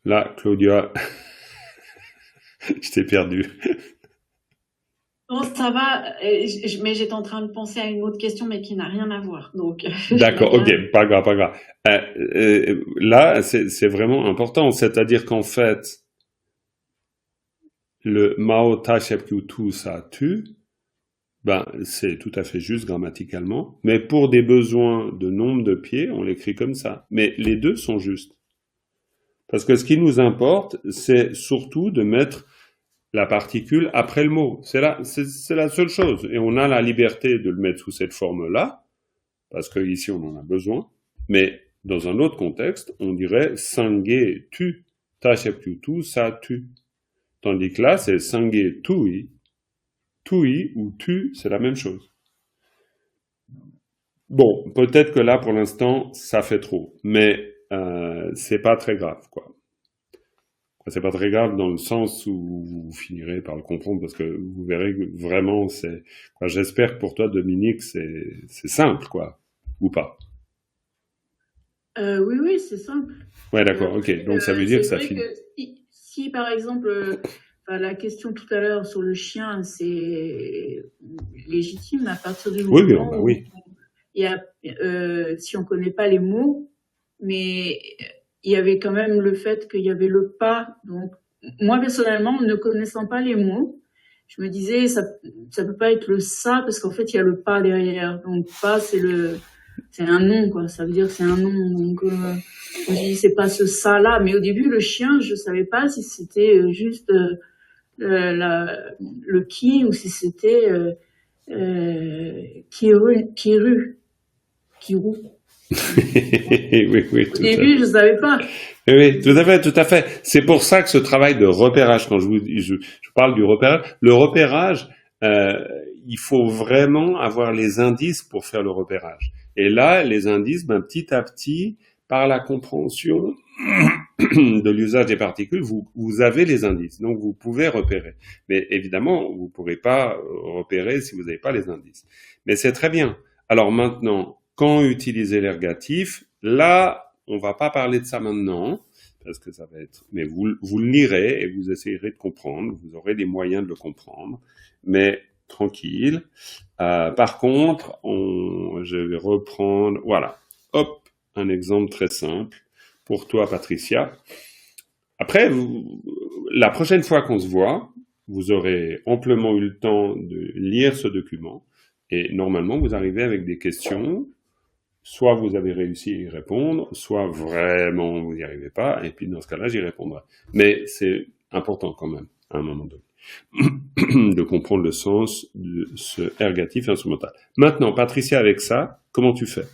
Là, Claudia, je t'ai perdu. Non, ça va, mais j'étais en train de penser à une autre question, mais qui n'a rien à voir. Donc, d'accord, ok, pas grave, pas grave. Là, c'est vraiment important, c'est-à-dire qu'en fait, le Mao, ta, chapkyu, tu, sa, tu, ben, c'est tout à fait juste grammaticalement, mais pour des besoins de nombre de pieds, on l'écrit comme ça. Mais les deux sont justes. Parce que ce qui nous importe, c'est surtout de mettre la particule après le mot. C'est la seule chose. Et on a la liberté de le mettre sous cette forme-là, parce qu'ici on en a besoin. Mais dans un autre contexte, on dirait Sangye tu, ta chapkyu tu, sa tu. Tandis que là, c'est Sangye tui. Tui ou tu, c'est la même chose. Bon, peut-être que là, pour l'instant, ça fait trop. Mais c'est pas très grave, quoi. C'est pas très grave dans le sens où vous finirez par le comprendre, parce que vous verrez que vraiment, j'espère que pour toi, Dominique, c'est simple, quoi. Ou pas? Oui, c'est simple. Ouais, d'accord, ok. Donc ça veut dire que ça finit. Si par exemple, la question tout à l'heure sur le chien, c'est légitime à partir du moment où il y a, si on connaît pas les mots, mais il y avait quand même le fait qu'il y avait le pas. Donc, moi, personnellement, ne connaissant pas les mots, je me disais, ça peut pas être le ça, parce qu'en fait, il y a le pas derrière. Donc, pas, c'est un nom, quoi. Ça veut dire que c'est un nom. Donc, je me dis, c'est pas ce ça-là. Mais au début, le chien, je savais pas si c'était juste le qui, ou si c'était Kiru. Oui, au début, je savais pas. Oui, tout à fait. C'est pour ça que ce travail de repérage, quand je parle du repérage, le repérage, il faut vraiment avoir les indices pour faire le repérage. Et là, les indices, petit à petit, par la compréhension de l'usage des particules, vous avez les indices. Donc, vous pouvez repérer. Mais évidemment, vous ne pourrez pas repérer si vous n'avez pas les indices. Mais c'est très bien. Alors maintenant, quand utiliser l'ergatif, là, on va pas parler de ça maintenant, parce que ça va être, mais vous le lirez et vous essayerez de comprendre, vous aurez les moyens de le comprendre, mais tranquille. Par contre, je vais reprendre, voilà, hop, un exemple très simple pour toi, Patricia. Après, la prochaine fois qu'on se voit, vous aurez amplement eu le temps de lire ce document et normalement, vous arrivez avec des questions. Soit vous avez réussi à y répondre, soit vraiment vous n'y arrivez pas, et puis dans ce cas-là, j'y répondrai. Mais c'est important quand même. à un moment donné, de comprendre le sens de ce ergatif instrumental. Maintenant, Patricia, avec ça, comment tu fais?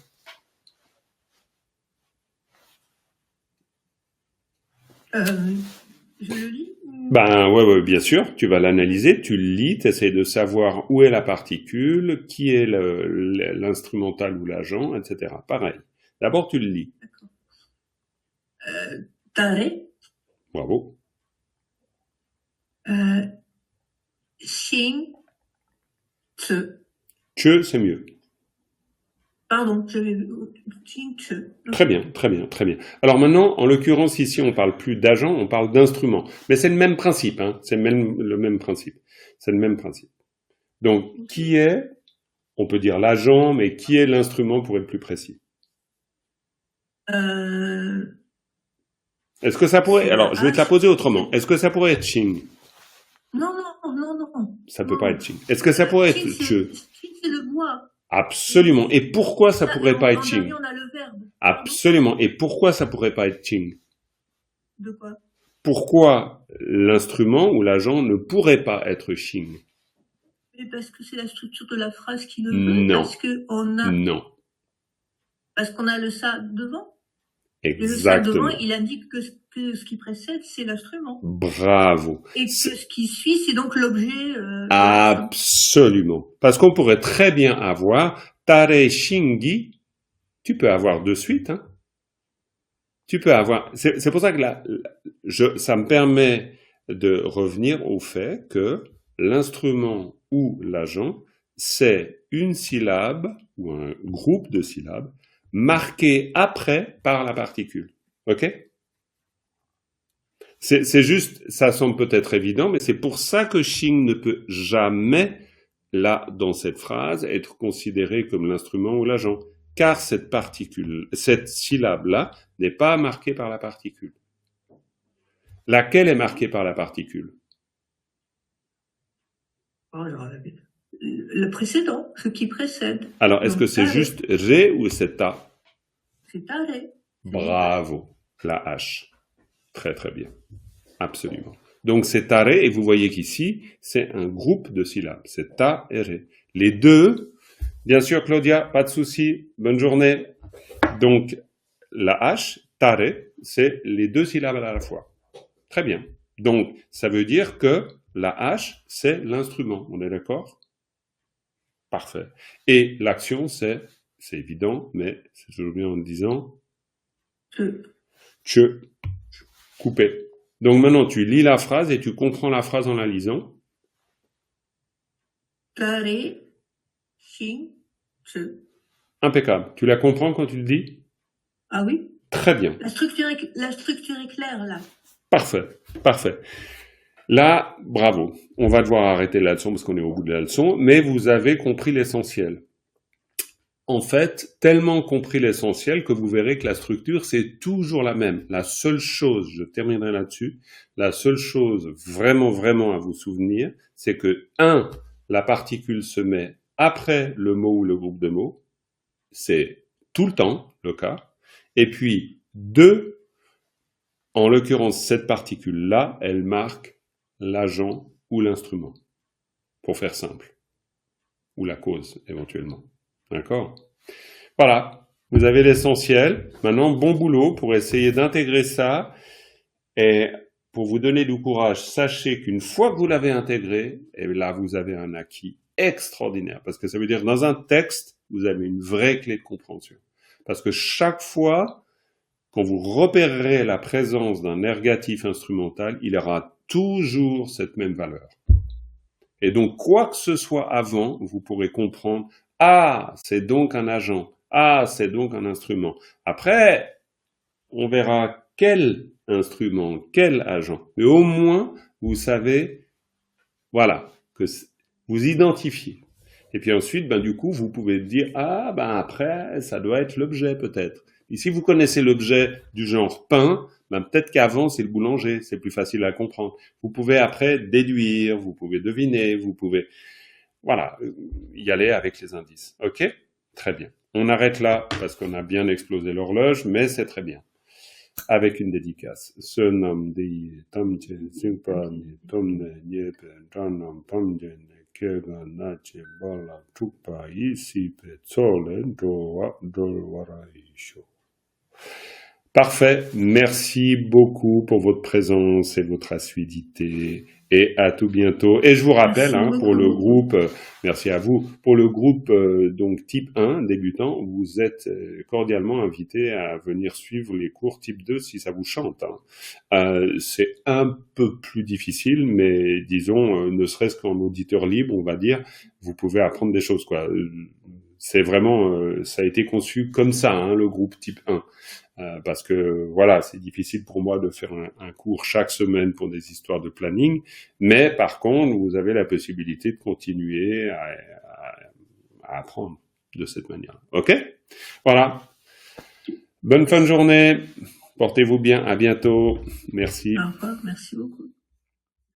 Je le lis? Ben ouais, bien sûr, tu vas l'analyser, tu le lis, tu essaies de savoir où est la particule, qui est l'instrumental ou l'agent, etc. Pareil. D'abord, tu le lis. Tare. Bravo. Xing. Tse. Tse, c'est mieux. Pardon, j'avais vu Xing Tse. Très bien, très bien, très bien. Alors maintenant, en l'occurrence, ici, on parle plus d'agent, on parle d'instrument. Mais c'est le même principe, hein. C'est le même principe. C'est le même principe. Donc, qui est, on peut dire l'agent, mais qui est l'instrument pour être plus précis? Est-ce que ça pourrait... Alors, je vais te la poser autrement. Est-ce que ça pourrait être Xing? Non. Ça peut pas être Xing. Est-ce que ça pourrait être Tse? Xing, c'est le bois. Absolument. Et pourquoi ça pourrait pas être Xing? On a le verbe. Absolument. Et pourquoi ça pourrait pas être Xing? De quoi? Pourquoi l'instrument ou l'agent ne pourrait pas être Xing? Parce que c'est la structure de la phrase qui le veut. Non. Non. Parce qu'on a le ça devant. Exactement. Et le ça devant, il indique que ce qui précède, c'est l'instrument. Bravo. Et que ce qui suit, c'est donc l'objet. Absolument. Parce qu'on pourrait très bien avoir tare shingi. Tu peux avoir de suite, hein. Tu peux avoir. C'est pour ça que ça me permet de revenir au fait que l'instrument ou l'agent, c'est une syllabe ou un groupe de syllabes marqué après par la particule. Ok? C'est juste, ça semble peut-être évident, mais c'est pour ça que Xing ne peut jamais, là, dans cette phrase, être considéré comme l'instrument ou l'agent. Car cette syllabe-là n'est pas marquée par la particule. Laquelle est marquée par la particule? Le précédent, ce qui précède. Alors, est-ce que c'est juste ré ou c'est ta? C'est tare. Bravo, la H. Très très bien. Absolument. Donc c'est tare, et vous voyez qu'ici, c'est un groupe de syllabes. C'est ta et ré. Les deux, bien sûr Claudia, pas de souci, bonne journée. Donc la H, tare, c'est les deux syllabes à la fois. Très bien. Donc ça veut dire que la H, c'est l'instrument. On est d'accord? Parfait. Et l'action, c'est évident, mais c'est toujours bien en disant Tche. Coupé. Donc maintenant, tu lis la phrase et tu comprends la phrase en la lisant. Tare, Xing, Tse. Impeccable. Tu la comprends quand tu le dis? Ah oui? Très bien. La structure est claire, là. Parfait. Parfait. Là, bravo. On va devoir arrêter la leçon parce qu'on est au bout de la leçon, mais vous avez compris l'essentiel. En fait, tellement compris l'essentiel que vous verrez que la structure, c'est toujours la même. La seule chose, je terminerai là-dessus, la seule chose vraiment, vraiment à vous souvenir, c'est que, 1, la particule se met après le mot ou le groupe de mots. C'est tout le temps le cas. Et puis, 2, en l'occurrence, cette particule-là, elle marque l'agent ou l'instrument, pour faire simple. Ou la cause, éventuellement. D'accord? Voilà, vous avez l'essentiel. Maintenant, bon boulot pour essayer d'intégrer ça. Et pour vous donner du courage, sachez qu'une fois que vous l'avez intégré, et là, vous avez un acquis extraordinaire. Parce que ça veut dire, dans un texte, vous avez une vraie clé de compréhension. Parce que chaque fois, quand vous repérerez la présence d'un ergatif instrumental, il aura toujours cette même valeur. Et donc, quoi que ce soit avant, vous pourrez comprendre, ah, c'est donc un agent, ah, c'est donc un instrument. Après, on verra quel instrument, quel agent. Mais au moins, vous savez, voilà, que vous identifiez. Et puis ensuite, du coup, vous pouvez dire, ah, après, ça doit être l'objet peut-être. Et si vous connaissez l'objet du genre pain, peut-être qu'avant, c'est le boulanger, c'est plus facile à comprendre. Vous pouvez après déduire, vous pouvez deviner, vous pouvez, voilà, y aller avec les indices. Ok? Très bien. On arrête là parce qu'on a bien explosé l'horloge, mais c'est très bien. avec une dédicace. Ce nom de Tamchen Simpani Tomne Nyepe Janam Pamjen Kega Nache Bala Tupa Isi Petsole Dolwara Isho. Parfait. Merci beaucoup pour votre présence et votre assiduité. Et à tout bientôt. Et je vous rappelle, pour le groupe, merci à vous, pour le groupe donc type 1, débutant, vous êtes cordialement invités à venir suivre les cours type 2 si ça vous chante. C'est un peu plus difficile, mais disons, ne serait-ce qu'en auditeur libre, on va dire, vous pouvez apprendre des choses, quoi. C'est vraiment, ça a été conçu comme ça, le groupe type 1. Parce que voilà, c'est difficile pour moi de faire un cours chaque semaine pour des histoires de planning, mais par contre, vous avez la possibilité de continuer à apprendre de cette manière. Ok ? Voilà. Bonne fin de journée. Portez-vous bien. À bientôt. Merci. Au revoir. Merci beaucoup.